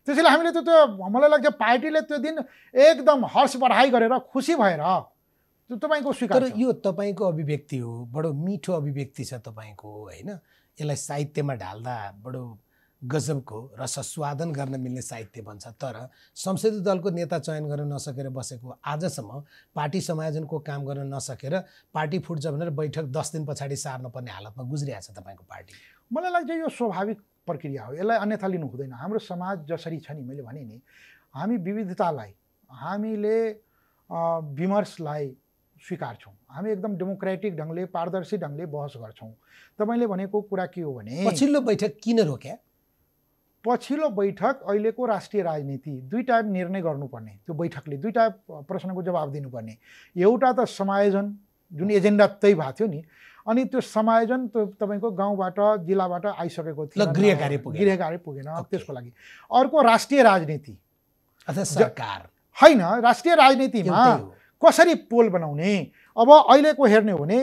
त्यसैले हामीले त्यो मलाई लाग्छ पार्टीले त्यो दिन एकदम हर्ष बढाइ गरेर खुसी भएर त्यो तपाईँको स्वीकार। तर यो तपाईँको अभिव्यक्ति हो, बडो मिठो अभिव्यक्ति छ तपाईँको होइन। यसलाई साहित्यमा ढाल्दा बडो गजबको रसस्वादन गर्न मिल्ने साहित्य बन्छ। तर संसदीय दलको नेता चयन गर्न नसकेर बसेको, आजसम्म पार्टी समायोजनको काम गर्न नसकेर पार्टी फुट्छ भनेर बैठक 10 दिन पछाडि सार्नुपर्ने हालतमा गुज्रिएको छ तपाईँको पार्टी। मलाई लाग्छ यो स्वाभाविक प्रक्रिया हो, यसलाई अन्यथा लिनु हुँदैन। हाम्रो समाज जसरी छ नि, मैले भने नि, हामी विविधतालाई, हामीले विमर्शलाई स्वीकार्छौँ, हामी एकदम डेमोक्रेटिक ढङ्गले, पारदर्शी ढङ्गले बहस गर्छौँ। तपाईँले भनेको कुरा के हो भने पछिल्लो बैठक किन रोक्या? पछिल्लो बैठक अहिलेको राष्ट्रिय राजनीति दुईटा निर्णय गर्नुपर्ने, त्यो बैठकले दुईटा प्रश्नको जवाब दिनुपर्ने। एउटा त समायोजन जुन एजेन्डा तय भएको थियो नि, अनि त्यो समायोजन त्यो तपाईँको गाउँबाट जिल्लाबाट आइसकेको थियो, गृहकार्य पुगेन, त्यसको लागि। अर्को राष्ट्रिय राजनीति अथवा सरकार होइन, राष्ट्रिय राजनीतिमा कसरी पोल बनाउने। अब अहिलेको हेर्ने हो भने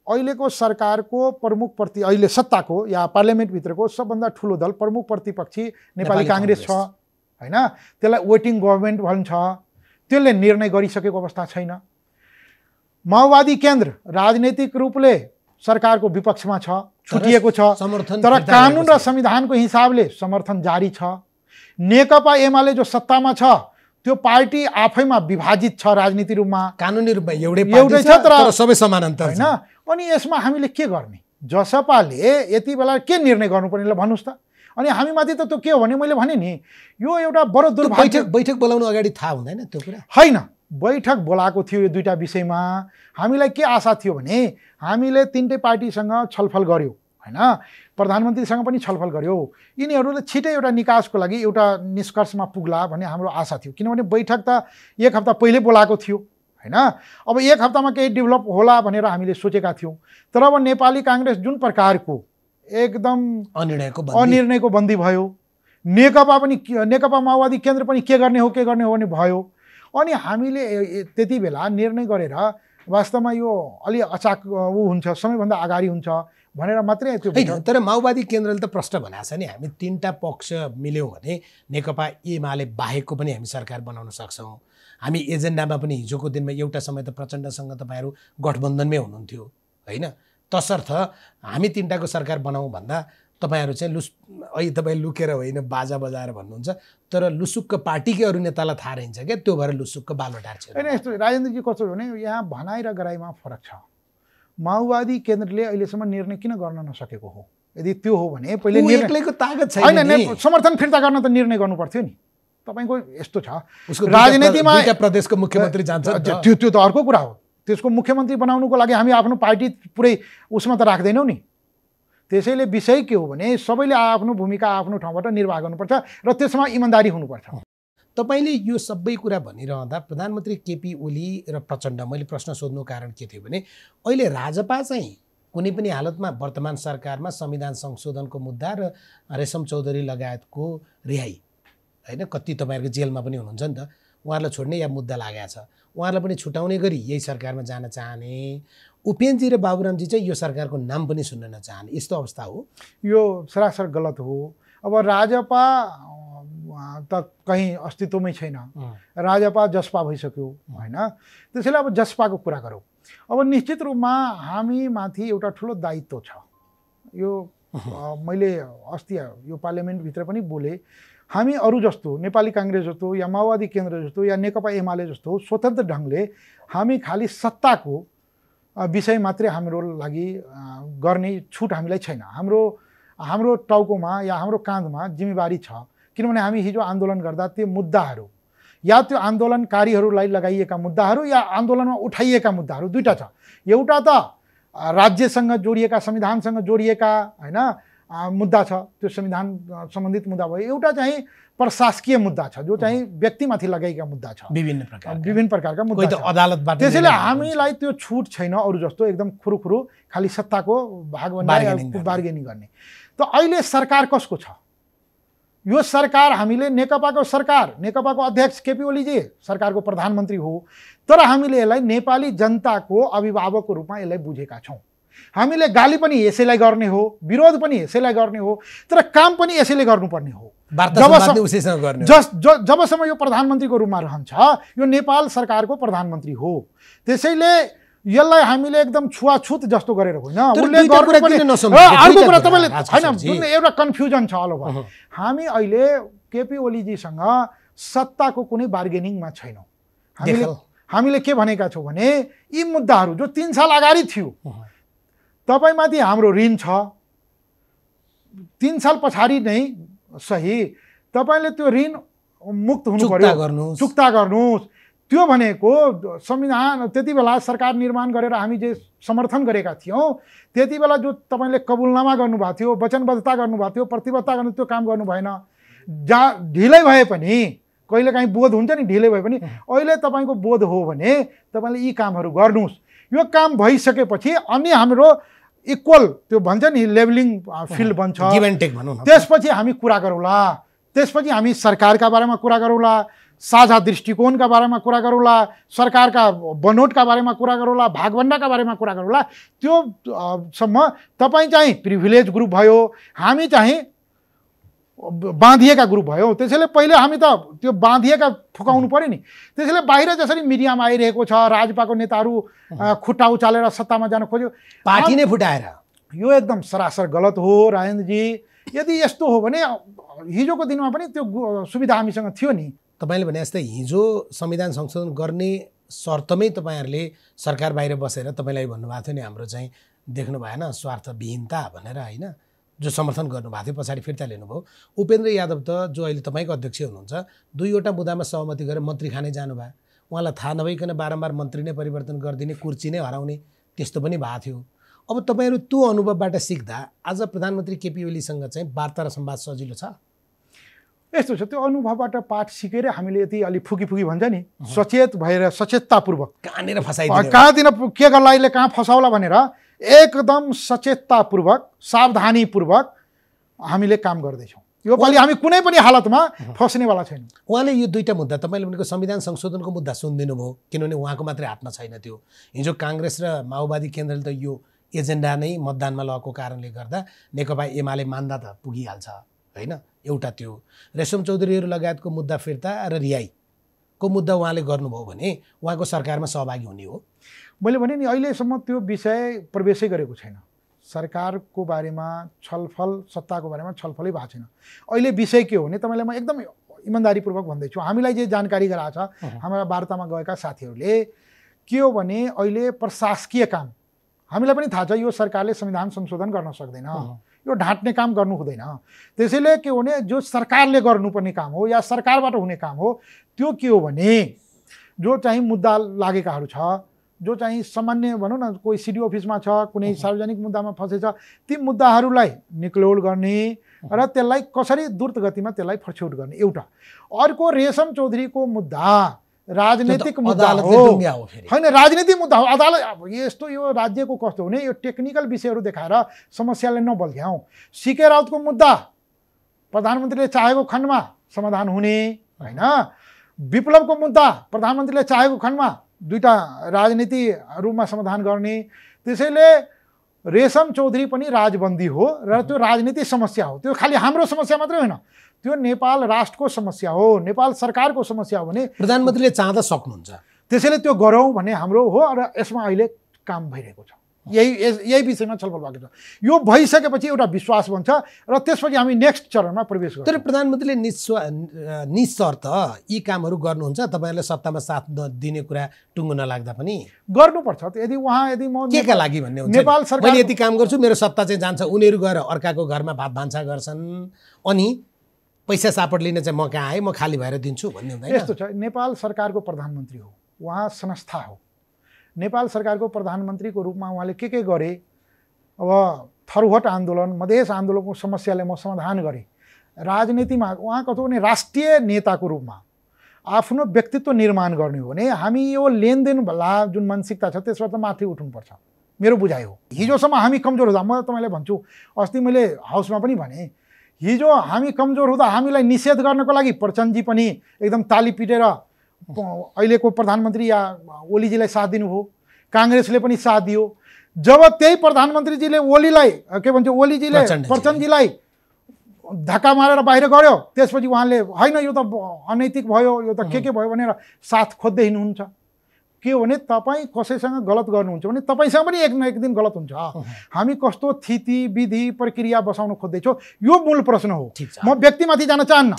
अहिलेको सरकारको प्रमुख अहिले सत्ताको या पार्लियामेन्टभित्रको सबभन्दा ठुलो दल प्रमुख प्रतिपक्षी नेपाली काङ्ग्रेस छ होइन। त्यसलाई वेटिङ गभर्मेन्ट भन्छ, त्यसले निर्णय गरिसकेको अवस्था छैन। माओवादी केन्द्र राजनैतिक रूपले सरकारको विपक्षमा छ, छुटिएको छ, तर कानुन र संविधानको हिसाबले समर्थन जारी छ। नेकपा एमाले जो सत्तामा छ त्यो पार्टी आफैमा विभाजित छ, राजनीति रूपमा कानुनी रूपमा एउटै छ तर सबै समानान्तर होइन। अनि यसमा हामीले के गर्ने? जसपाले यति बेला के निर्णय गर्नुपर्ने ल भन्नुहोस् त। अनि हामीमाथि त त्यो के हो भने मैले भने नि, यो एउटा बडो दुर्भाग्य। बैठक बोलाउनु अगाडि थाहा हुँदैन त्यो कुरा? होइन, बैठक बोलाएको थियो यो दुईटा विषयमा। हामीलाई के आशा थियो भने हामीले तिनटै पार्टीसँग छलफल गऱ्यौँ होइन, प्रधानमन्त्रीसँग पनि छलफल गऱ्यौँ, यिनीहरूले छिटै एउटा निकासको लागि एउटा निष्कर्षमा पुग्ला भन्ने हाम्रो आशा थियो। किनभने बैठक त 1 हप्ता पहिले बोलाएको थियो होइन। अब 1 हप्तामा केही डेभलप होला भनेर हामीले सोचेका थियौँ। तर अब नेपाली काङ्ग्रेस जुन प्रकारको एकदम अनिर्णयको बन्दी भयो, नेकपा माओवादी केन्द्र पनि के गर्ने हो भने भयो। अनि हामीले त्यति बेला निर्णय गरेर वास्तवमा यो अलि अचाक हुन्छ, समयभन्दा अगाडि हुन्छ भनेर मात्रै त्यो होइन। तर माओवादी केन्द्रले त प्रश्न भनेको छ नि, हामी 3टा पक्ष मिल्यौँ भने नेकपा एमाले बाहेकको पनि हामी सरकार बनाउन सक्छौँ। हामी एजेन्डामा पनि हिजोको दिनमा एउटा समय त प्रचण्डसँग तपाईँहरू गठबन्धनमै हुनुहुन्थ्यो होइन। तसर्थ हामी 3टाको सरकार बनाऊँ भन्दा तपाईँहरू चाहिँ अहिले तपाईँ लुकेर होइन बाजा बजाएर भन्नुहुन्छ, तर लुसुक्क पार्टीकै अरू नेतालाई थाहा रहन्छ क्या, त्यो भएर लुसुक्क बालुटार छ। होइन, यस्तो राजेन्द्रजी कस्तो हो भने यहाँ भनाइ र गराइमा फरक छ। माओवादी केन्द्रले अहिलेसम्म निर्णय किन गर्न नसकेको हो? यदि त्यो हो भने पहिले एक्लैको ताकत छैन, होइन समर्थन फिर्ता गर्न त निर्णय गर्नु पर्थ्यो नि। तपाईँको यस्तो छ उसको राजनीतिमा प्रदेशको मुख्यमन्त्री जान्छ, त्यो त अर्को कुरा हो। त्यसको मुख्यमन्त्री बनाउनुको लागि हामी आफ्नो पार्टी पुरै उसमा त राख्दैनौँ नि। त्यसैले विषय के हो भने सबैले आफ्नो भूमिका आफ्नो ठाउँबाट निर्वाह गर्नुपर्छ र त्यसमा इमान्दारी हुनुपर्छ। तपाईँले यो सबै कुरा भनिरहँदा प्रधानमन्त्री केपी ओली र प्रचण्ड, मैले प्रश्न सोध्नुको कारण के थियो भने अहिले राजपा चाहिँ कुनै पनि हालतमा वर्तमान सरकारमा संविधान संशोधनको मुद्दा र रेशम चौधरी लगायतको रिहाई होइन, कति तपाईँहरूको जेलमा पनि हुनुहुन्छ नि त, उहाँहरूलाई छोड्ने या मुद्दा लागेको छ, उहाँहरूलाई पनि छुटाउने गरी यही सरकारमा जान चाहने, उपेन्द्रजी र बाबुरामजी चाहिँ यो सरकारको नाम पनि सुन्न नचाहने, यस्तो अवस्था हो। यो सरासर गलत हो। अब राजपा त कहीँ अस्तित्वमै छैन, राजपा जसपा भइसक्यो होइन। त्यसैले अब जसपाको कुरा गरौँ। अब निश्चित रूपमा हामी माथि एउटा ठुलो दायित्व छ। यो मैले अस्ति यो पार्लियामेन्टभित्र पनि बोले, हामी अरू जस्तो नेपाली काङ्ग्रेस जस्तो या माओवादी केन्द्र जस्तो या नेकपा एमाले जस्तो स्वतन्त्र ढङ्गले हामी खालि सत्ताको विषय मात्रै हाम्रो लागि गर्ने छुट हामीलाई छैन। हाम्रो टाउकोमा या हाम्रो काँधमा जिम्मेवारी छ, किनभने हामी हिजो आन्दोलन गर्दा त्यो मुद्दाहरू या त्यो आन्दोलनकारीहरूलाई लगाइएका मुद्दाहरू या आन्दोलनमा उठाइएका मुद्दाहरू दुईटा छ। एउटा त राज्यसँग जोडिएका संविधानसँग जोडिएका होइन मुद्दा छ, त्यो संविधान सम्बन्धित मुद्दा भयो। एउटा चाहिँ प्रशासकीय मुद्दा छ जो चाहिँ व्यक्तिमाथि लगाइएका मुद्दा छ, विभिन्न प्रकारका मुद्दा छ। अदालतबाट त्यसैले हामीलाई त्यो छुट छैन अरू जस्तो एकदम खुरुखुरु खालि सत्ताको भागभन्दा बार्गेनिङ गर्ने। त अहिले सरकार कसको छ? यो सरकार हामीले नेकपाको सरकार, नेकपाको अध्यक्ष केपी ओलीजी सरकारको प्रधानमन्त्री हो, तर हामीले यसलाई नेपाली जनताको अभिभावकको रूपमा यसलाई बुझेका छौँ। हामीले गाली पनि यसैलाई गर्ने हो, विरोध पनि यसैलाई गर्ने हो, तर काम पनि यसैले गर्नुपर्ने हो। जबसम्म यो प्रधानमन्त्रीको रूपमा रहन्छ, यो नेपाल सरकारको प्रधानमन्त्री हो। त्यसैले यसलाई हामीले एकदम छुवाछुत जस्तो गरेर होइन, उसले अर्को कुरा तपाईँले होइन, जुन एउटा कन्फ्युजन छ अल ओभर। हामी अहिले केपी ओलीजीसँग सत्ताको कुनै बार्गेनिङमा छैनौँ। हामीले के भनेका छौँ भने यी मुद्दाहरू जो 3 साल अगाडि थियो, तपाईँमाथि हाम्रो ऋण छ, 3 साल पछाडि नै सही तपाईँले त्यो ऋण मुक्त हुनु पर्यो, चुक्ता गर्नुहोस्। त्यो भनेको संविधान त्यति बेला सरकार निर्माण गरेर हामी जे समर्थन गरेका थियौँ, त्यति बेला जो तपाईँले कबुलनामा गर्नुभएको थियो, वचनबद्धता गर्नुभएको थियो, प्रतिबद्धता गर्नु, त्यो काम गर्नु भएन। ढिलै भए पनि कहिलेकाहीँ बोध हुन्छ नि, ढिलै भए पनि अहिले तपाईँको बोध हो भने तपाईँले यी कामहरू गर्नुहोस्। यो काम भइसकेपछि अनि हाम्रो इक्वल त्यो भन्छ नि लेभलिङ फिल्ड बन्छ, गिभ एन्ड टेक भनौँ न। त्यसपछि हामी कुरा गरौँला, त्यसपछि हामी सरकारका बारेमा कुरा गरौँला, साझा दृष्टिकोणका बारेमा कुरा गरौँला, सरकारका बनोटका बारेमा कुरा गरौँला, भागभण्डाका बारेमा कुरा गरौँला। त्यो सम्म तपाईँ चाहिँ प्रिभिलेज ग्रुप भयो, हामी चाहिँ बाँधिएका ग्रुप भयो। त्यसैले पहिले हामी त त्यो बाँधिएका फुकाउनु पर्यो नि। त्यसैले बाहिर जसरी मिडियामा आइरहेको छ, राजपाको नेताहरू खुट्टा उचालेर सत्तामा जान खोज्यो, पार्टी नै फुटाएर, यो एकदम सरासर गलत हो राजेन्द्रजी। यदि यस्तो हो भने हिजोको दिनमा पनि त्यो सुविधा हामीसँग थियो नि। तपाईँले भने जस्तै हिजो संविधान संशोधन गर्ने शर्तमै तपाईँहरूले सरकार बाहिर बसेर तपाईँलाई भन्नुभएको थियो नि, हाम्रो चाहिँ देख्नु भएन स्वार्थविहीनता भनेर होइन, जो समर्थन गर्नुभएको थियो पछाडि फिर्ता लिनुभयो। उपेन्द्र यादव त जो अहिले तपाईँको अध्यक्ष हुनुहुन्छ, 2वटा मुद्दामा सहमति गरेर मन्त्री खानै जानुभयो। उहाँलाई थाहा नभइकन बारम्बार मन्त्री नै परिवर्तन गरिदिने, कुर्सी नै हराउने, त्यस्तो पनि भएको थियो। अब तपाईँहरू त्यो अनुभवबाट सिक्दा आज प्रधानमन्त्री केपी ओलीसँग चाहिँ वार्ता र संवाद सजिलो छ? यस्तो छ, त्यो अनुभवबाट पाठ सिकेर हामीले यति अलि फुकी भन्छ नि, सचेत भएर सचेततापूर्वक कहाँनिर फसाइदिने, कहाँतिर के गर्ला, यसले कहाँ फसाउला भनेर एकदम सचेततापूर्वक सावधानीपूर्वक हामीले काम गर्दैछौँ। यो पालि हामी कुनै पनि हालतमा फस्नेवाला छैन। उहाँले यो दुईटा मुद्दा तपाईँले भनेको संविधान संशोधनको मुद्दा सुनिदिनु भयो, किनभने उहाँको मात्रै हातमा छैन त्यो। हिजो काङ्ग्रेस र माओवादी केन्द्रले त यो एजेन्डा नै मतदानमा लगेको कारणले गर्दा नेकपा एमाले मान्दा त पुगिहाल्छ होइन। एउटा त्यो रेशम चौधरीहरू लगायतको मुद्दा फिर्ता र रिहाईको मुद्दा उहाँले गर्नुभयो भने उहाँको सरकारमा सहभागी हुने हो। मैले भने नि अहिलेसम्म त्यो विषय प्रवेशै गरेको छैन। सरकारको बारेमा छलफल, सत्ताको बारेमा छलफलै भएको छैन। अहिले विषय के हो भने तपाईँलाई म एकदम इमान्दारीपूर्वक भन्दैछु, हामीलाई जे जानकारी गराएको छ हाम्रा वार्तामा गएका साथीहरूले, के हो भने अहिले प्रशासकीय काम हामीलाई पनि थाहा छ यो सरकारले संविधान संशोधन गर्न सक्दैन, यो ढाँट्ने काम गर्नु हुँदैन। त्यसैले के हो भने जो सरकारले गर्नुपर्ने काम हो या सरकारबाट हुने काम हो त्यो के हो भने जो चाहिँ मुद्दा लागेकाहरू छ, जो चाहिँ सामान्य भनौँ न कोही सिडिओ अफिसमा छ, कुनै सार्वजनिक मुद्दामा फसेछ, ती मुद्दाहरूलाई निक्लोड गर्ने र त्यसलाई कसरी द्रुत गतिमा त्यसलाई फर्छौट गर्ने एउटा। अर्को रेशम चौधरीको मुद्दा राजनीतिक मुद्दा हो होइन, राजनीतिक मुद्दा हो। अदालत अब यस्तो यो राज्यको कस्तो हुने, यो टेक्निकल विषयहरू देखाएर समस्यालाई नबल्झ्याउँ। सीके राउतको मुद्दा प्रधानमन्त्रीले चाहेको खण्डमा समाधान हुने होइन, विप्लवको मुद्दा प्रधानमन्त्रीले चाहेको खण्डमा दुईटा राजनीति रूपमा समाधान गर्ने। त्यसैले रेशम चौधरी पनि राजबन्दी हो र त्यो राजनीतिक समस्या हो। त्यो खालि हाम्रो समस्या मात्रै होइन, त्यो नेपाल राष्ट्रको समस्या हो, नेपाल सरकारको समस्या हो भने प्रधानमन्त्रीले चाहँदा सक्नुहुन्छ। त्यसैले त्यो गरौँ भन्ने हाम्रो हो र यसमा अहिले काम भइरहेको छ। यही विषयमा छलफल भएको छ। यो भइसकेपछि एउटा विश्वास बन्छ र त्यसपछि हामी नेक्स्ट चरणमा प्रवेश गर्छौँ। तर प्रधानमन्त्रीले निशर्त यी कामहरू गर्नुहुन्छ, तपाईँहरूले सत्तामा साथ दिने कुरा टुङ्गो नलाग्दा पनि गर्नुपर्छ। यदि म के का लागि भन्ने हुन्छ, नेपाल सरकार मैले यति काम गर्छु मेरो सत्ता चाहिँ जान्छ, उनीहरू गएर अर्काको घरमा भात भान्सा गर्छन् अनि पैसा सापट लिने चाहिँ म कहाँ आएँ, म खाली भएर दिन्छु भन्ने हुँदैन। यस्तो छ, नेपाल सरकारको प्रधानमन्त्री हो, उहाँ संस्था हो। नेपाल सरकारको प्रधानमन्त्रीको रूपमा उहाँले के गरे, अब थरुहट आन्दोलन, मधेस आन्दोलनको समस्यालाई म समाधान गरेँ। राजनीतिमा उहाँ कस्तो भने राष्ट्रिय नेताको रूपमा आफ्नो व्यक्तित्व निर्माण गर्ने हो भने हामी यो लेनदेन भला जुन मानसिकता छ त्यसबाट माथि उठ्नुपर्छ, मेरो बुझाइ हो। हिजोसम्म हामी कमजोर हुँदा, म तपाईँलाई भन्छु, अस्ति मैले हाउसमा पनि भने, हिजो हामी कमजोर हुँदा हामीलाई निषेध गर्नको लागि प्रचण्डजी पनि एकदम ताली पिटेर अहिलेको प्रधानमन्त्री या ओलीजीलाई साथ दिनुभयो, काङ्ग्रेसले पनि साथ दियो। जब त्यही प्रधानमन्त्रीजीले ओलीलाई के भन्छ, ओलीजीले प्रचण्डजीलाई धक्का मारेर बाहिर गऱ्यो, त्यसपछि उहाँले होइन यो त अनैतिक भयो, यो त के भयो भनेर साथ खोज्दै हिँड्नुहुन्छ। के हो भने तपाईँ कसैसँग गलत गर्नुहुन्छ भने तपाईँसँग पनि एक न एक दिन गलत हुन्छ। हामी कस्तो स्थिति विधि प्रक्रिया बसाउन खोज्दैछौँ, यो मूल प्रश्न हो। म व्यक्तिमाथि जान चाहन्न।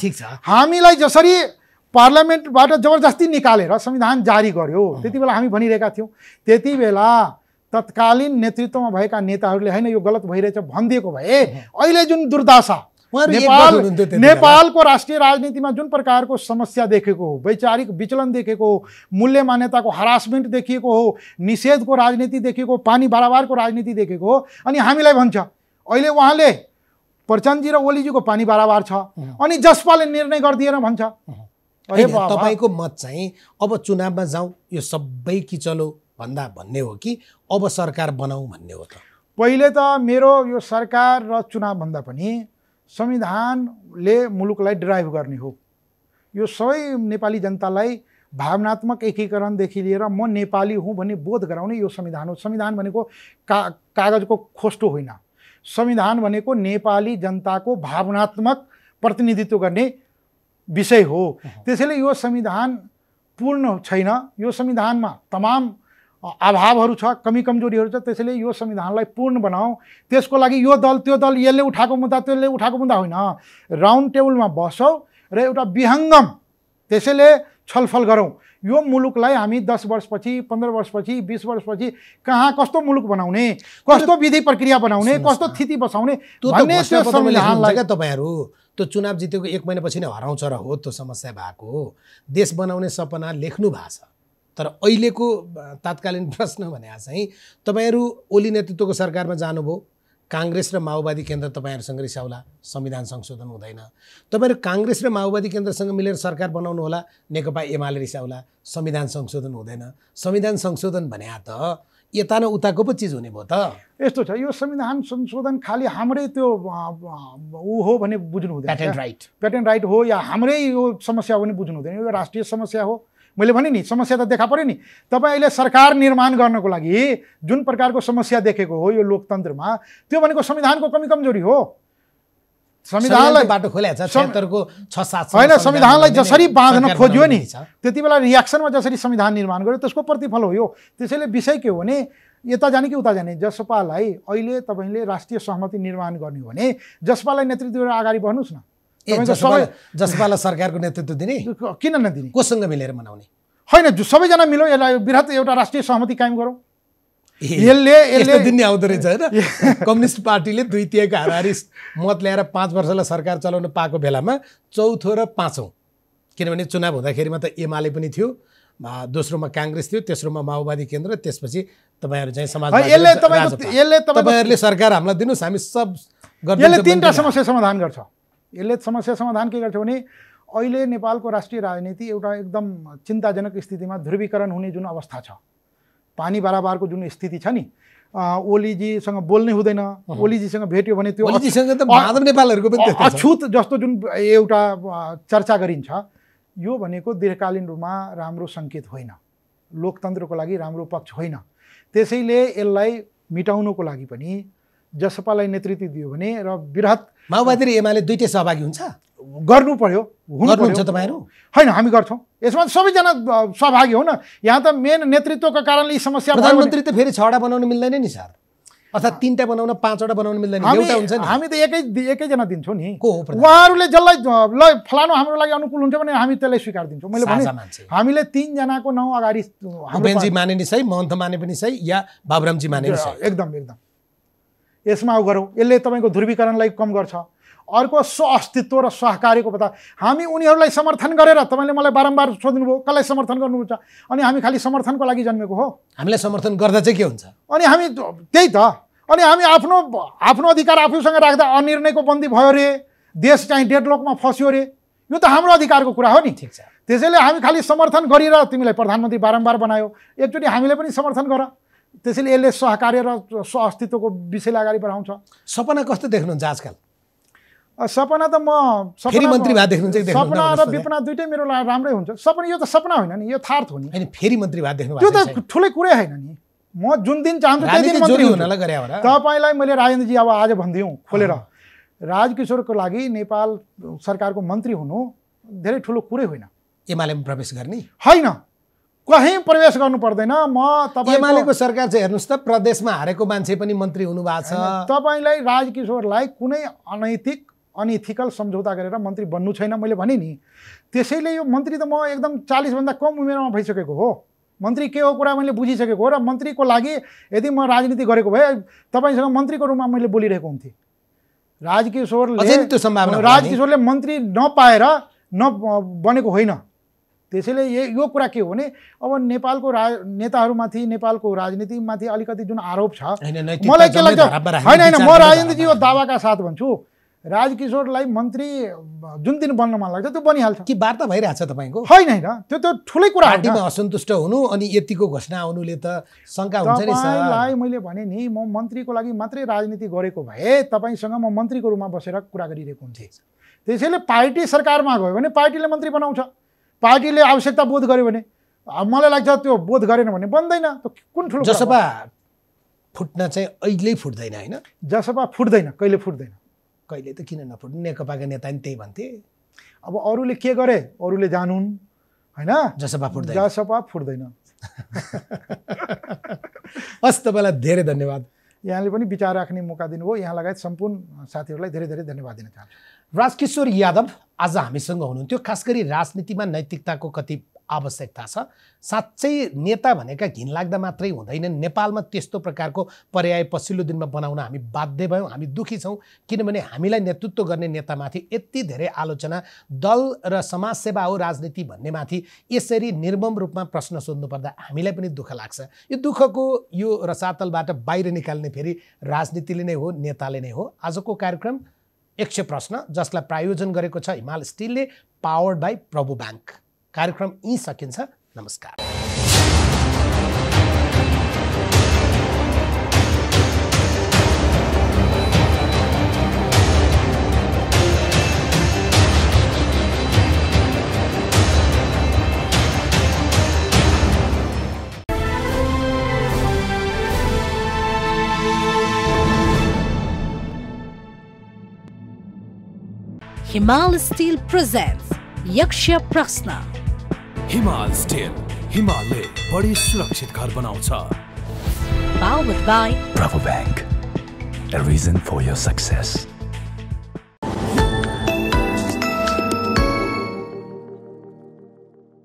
हामीलाई जसरी पार्लियामेन्टबाट जबरजस्ती निकालेर संविधान जारी गर्यो, त्यति बेला हामी भनिरहेका थियौँ, त्यति बेला तत्कालीन नेतृत्वमा भएका नेताहरूले होइन यो गलत भइरहेछ भनिदिएको भए अहिले जुन दुर्दशा नेपालको राष्ट्रिय राजनीतिमा जुन प्रकारको समस्या देखेको हो, वैचारिक विचलन देखेको हो, मूल्य मान्यताको हरासमेन्ट देखिएको हो, निषेधको राजनीति देखिएको, पानी बाराबारको राजनीति देखेको हो, अनि हामीलाई भन्छ अहिले उहाँले प्रचण्डजी र ओलीजीको पानी बाराबार छ, अनि जसपाले निर्णय गरिदिएर भन्छ। तपाईँको मत चाहिँ अब चुनावमा जाउँ यो सबै किचलो भन्दा भन्ने हो कि अब सरकार बनाऊ भन्ने हो? त पहिले त मेरो यो सरकार र चुनाव भन्दा पनि संविधानले मुलुकलाई ड्राइभ गर्ने हो। यो सबै नेपाली जनतालाई भावनात्मक एकीकरणदेखि लिएर म नेपाली हुँ भन्ने बोध गराउने यो संविधान हो। संविधान भनेको कागजको खोस्टो होइन, संविधान भनेको नेपाली जनताको भावनात्मक प्रतिनिधित्व गर्ने विषय हो। त्यसैले यो संविधान पूर्ण छैन, यो संविधानमा तमाम अभावहरू छ, कमी कमजोरीहरू छ। त्यसैले यो संविधानलाई पूर्ण बनाऊ। त्यसको लागि यो दल त्यो दल यसले उठाएको मुद्दा त्यसले उठाएको मुद्दा होइन, राउन्ड टेबलमा बसौँ र एउटा विहङ्गम त्यसैले छलफल गरौँ। यो मुलुकलाई हामी 10 वर्षपछि 15 वर्षपछि 20 वर्षपछि कहाँ कस्तो मुलुक बनाउने, कस्तो विधि प्रक्रिया बनाउने, कस्तो स्थिति बसाउने भन्ने संविधानलाई तपाईँहरू त्यो चुनाव जितेको 1 महिनापछि नै हराउँछ र हो त्यो समस्या भएको हो। देश बनाउने सपना लेख्नु भएको छ, तर अहिलेको तात्कालीन प्रश्न भने चाहिँ तपाईँहरू ओली नेतृत्वको सरकारमा जानुभयो, काङ्ग्रेस र माओवादी केन्द्र तपाईँहरूसँग रिसाउला, संविधान संशोधन हुँदैन। तपाईँहरू काङ्ग्रेस र माओवादी केन्द्रसँग मिलेर सरकार बनाउनु होला, नेकपा एमाले रिसाउला, संविधान संशोधन हुँदैन। संविधान संशोधन भने त यता न उताको पो चिज हुने भयो त। यस्तो छ, यो संविधान संशोधन खालि हाम्रै त्यो ऊ हो भने बुझ्नु हुँदैन। पेटेन्ट राइट हो या हाम्रै यो समस्या हो भने बुझ्नु हुँदैन। यो राष्ट्रिय समस्या हो। मैले भने नि समस्या त देखा पर्यो नि। तपाईँ अहिले सरकार निर्माण गर्नको लागि जुन प्रकारको समस्या देखेको हो यो लोकतन्त्रमा, त्यो भनेको संविधानको कमी कमजोरी हो। संविधानलाई बाटो खोलेको छ 76 को 6-7 होइन, संविधानलाई जसरी बाँध्न खोज्यो नि त्यति बेला रियाक्सनमा जसरी संविधान निर्माण गर्यो त्यसको प्रतिफल हो यो। त्यसैले विषय के हो भने यता जाने कि उता जाने। जसपालाई अहिले तपाईँले राष्ट्रिय सहमति निर्माण गर्ने हो भने जसपालाई नेतृत्व गरेर अगाडि बढ्नुहोस् न। जसपालाई सरकारको नेतृत्व दिने किन नदिने? कोसँग मिलेर मनाउने होइन, सबैजना मिलो, यसलाई बृहत एउटा राष्ट्रिय सहमति कायम गरौँ। यसले दिने आउँदो रहेछ होइन। कम्युनिस्ट पार्टीले 2/3 हाराहारी मत ल्याएर 5 वर्षलाई सरकार चलाउन पाएको बेलामा चौथो र पाँचौं, किनभने चुनाव हुँदाखेरिमा त एमाले पनि थियो, दोस्रोमा काङ्ग्रेस थियो, तेस्रोमा माओवादी केन्द्र, त्यसपछि तपाईँहरू चाहिँ तपाईँहरूले सरकार हामीलाई दिनुहोस्, हामी सब गर्छौँ। यसले 3टा समस्या समाधान गर्छ। यसले समस्या समाधान के गर्छ भने अहिले नेपालको राष्ट्रिय राजनीति एउटा एकदम चिन्ताजनक स्थितिमा ध्रुवीकरण हुने जुन अवस्था छ, पानी बराबरको जुन स्थिति छ नि, ओलीजीसँग बोल्नै हुँदैन। ओलीजीसँग भेट्यो भने त्यो ओलीजीसँग त माधव नेपालहरूको पनि अछुत जस्तो जुन एउटा चर्चा गरिन्छ, यो भनेको दीर्घकालीन रूपमा राम्रो सङ्केत होइन, लोकतन्त्रको लागि राम्रो पक्ष होइन। त्यसैले यसलाई मिटाउनको लागि पनि जसपालाई नेतृत्व दियो भने र बृहत माओवादी र एमाले दुईटै सहभागी हुन्छ, गर्नु पर्यो। गर्नुहुन्छ तपाईँहरू? होइन, हामी गर्छौँ। यसमा सबैजना सहभागी हो न। यहाँ त मेन नेतृत्वको कारणले समस्या। प्रधानमन्त्री त फेरि 6वटा बनाउन मिल्दैन नि सर, अर्थात् 3टा बनाउन 5वटा बनाउन मिल्दैन, एउटा हुन्छ नि। हामी त एकैजना दिन्छौँ नि। उहाँहरूले जसलाई ल फलानु हाम्रो लागि अनुकूल हुन्छ भने हामी त्यसलाई स्वीकार दिन्छौँ। मैले भने हामीले 3 जनाको नाउँ अगाडि भूपेनजी माने नि सही, महन्त माने पनि सही, या बाबुरामजी माने नि सही। एकदम यसमा गरौँ। यसले तपाईँको ध्रुवीकरणलाई कम गर्छ। अर्को स्वअस्तित्व र सहकार्यको पत्ता। हामी उनीहरूलाई समर्थन गरेर, तपाईँले मलाई बारम्बार सोध्नुभयो कसलाई समर्थन गर्नुहुन्छ, अनि हामी खालि समर्थनको लागि जन्मेको हो? हामीलाई समर्थन गर्दा चाहिँ के हुन्छ? अनि हामी त्यही त, अनि हामी आफ्नो अधिकार आफूसँग राख्दा अनिर्णयको बन्दी भयो रे, देश चाहिँ डेडलकमा फस्यो रे, यो त हाम्रो अधिकारको कुरा हो नि। ठिक छ। त्यसैले हामी खालि समर्थन गरेर तिमीलाई प्रधानमन्त्री बारम्बार बनायो, एकचोटि हामीले पनि समर्थन गर। त्यसैले यसले सहकार्य र स्वअस्तित्वको विषयलाई अगाडि बढाउँछ। सपना कस्तो देख्नुहुन्छ आजकल? सपना त म फेरि मन्त्री भए देख्नुहुन्छ? सपना र विपना दुइटै मेरो राम्रै हुन्छ। सपना यो त सपना होइन नि, यो थार्थ हो नि। हैन, फेरि मन्त्री भए देख्नु त्यो त ठुलै कुरै होइन नि। म जुन दिन चाहन्छु त्यही दिन मन्त्री हुनलाई गरे हो र। तपाईलाई मैले राजेन्द्रजी अब आज भनिदिउँ खोलेर, राजकिशोरको लागि नेपाल सरकारको मन्त्री हुनु धेरै ठुलो कुरै होइन। एमालेमा प्रवेश गर्ने होइन, कहीँ प्रवेश गर्नु पर्दैन। म एमालेको सरकार चाहिँ हेर्नुहोस् त, प्रदेशमा हारेको मान्छे पनि मन्त्री हुनु भएको छ। तपाईलाई राजकिशोरलाई कुनै अनइथिकल सम्झौता गरेर मन्त्री बन्नु छैन, मैले भने नि। त्यसैले यो मन्त्री त म एकदम 40 भन्दा कम उमेरमा भइसकेको हो। मन्त्री के हो कुरा मैले बुझिसकेको हो, र मन्त्रीको लागि यदि म राजनीति गरेको भए तपाईँसँग मन्त्रीको रूपमा मैले बोलिरहेको हुन्थेँ। राजकिशोरले मन्त्री नपाएर नबनेको होइन। त्यसैले यो कुरा के हो भने अब नेपालको नेताहरूमाथि, नेपालको राजनीतिमाथि अलिकति जुन आरोप छ, मलाई के लाग्छ, होइन म राजेन्द्रजी यो दावाका साथ भन्छु, राजकिशोरलाई मन्त्री जुन दिन बन्न मन लाग्छ त्यो बनिहाल्छ। कि वार्ता भइरहेछ तपाईँको? होइन, त्यो ठुलै कुरा हो। पार्टीमा असन्तुष्ट हुनु अनि यतिको घोषणा आउनुले त शङ्का हुन्छ नि सर। तपाईँलाई मैले भने नि, म मन्त्रीको लागि मात्रै राजनीति गरेको भए तपाईँसँग म मन्त्रीको रूपमा बसेर कुरा गरिरहेको हुन्थेँ। त्यसैले पार्टी सरकारमा गयो भने पार्टीले मन्त्री बनाउँछ, पार्टीले आवश्यकता बोध गर्यो भने। मलाई लाग्छ त्यो बोध गरेन भने बन्दैन। कुन ठुलो जसपा फुट्न चाहिँ अहिले फुट्दैन होइन? जसपा फुट्दैन, कहिले फुट्दैन। कहिले त किन नफुट्नु, नेकपाका नेता नि त्यही भन्थे। अब अरूले के गरे अरूले जानुन् होइन, जसपा फुट्दैन। जसपा फुट्दैन। हस्, तपाईँलाई धेरै धन्यवाद। यहाँले पनि विचार राख्ने मौका दिनुभयो। यहाँ लगायत सम्पूर्ण साथीहरूलाई धेरै धेरै धन्यवाद दिन चाहन्छु। राजकिशोर यादव आज हामीसँग हुनुहुन्थ्यो। खास गरी राजनीतिमा नैतिकताको कति आवश्यकता छ, साँच्चै नेता भनेका घिनलाग्दा मात्रै हुँदैनन्। नेपालमा त्यस्तो प्रकारको पर्याय पछिल्लो दिनमा बनाउन हामी बाध्य भयौँ, हामी दुखी छौँ। किनभने हामीलाई नेतृत्व गर्ने नेतामाथि यति धेरै आलोचना, दल र समाजसेवा हो राजनीति भन्नेमाथि यसरी निर्मम रूपमा प्रश्न सोध्नुपर्दा हामीलाई पनि दुःख लाग्छ। यो दुःखको यो रसातलबाट बाहिर निकाल्ने फेरि राजनीतिले नै हो, नेताले नै हो। आजको कार्यक्रम 100 प्रश्न, जसलाई प्रायोजन गरेको छ हिमाल स्टिलले, पावर्ड बाई प्रभु ब्याङ्क। कार्यक्रम यहीँ सकिन्छ। नमस्कार। हिमाल स्टिल प्रेजेन्ट्स यक्ष प्रश्न। हिमाल स्टिल, हिमालले बढी सुरक्षित घर बनाउँछ। Powered by Rabobank, a reason for your success.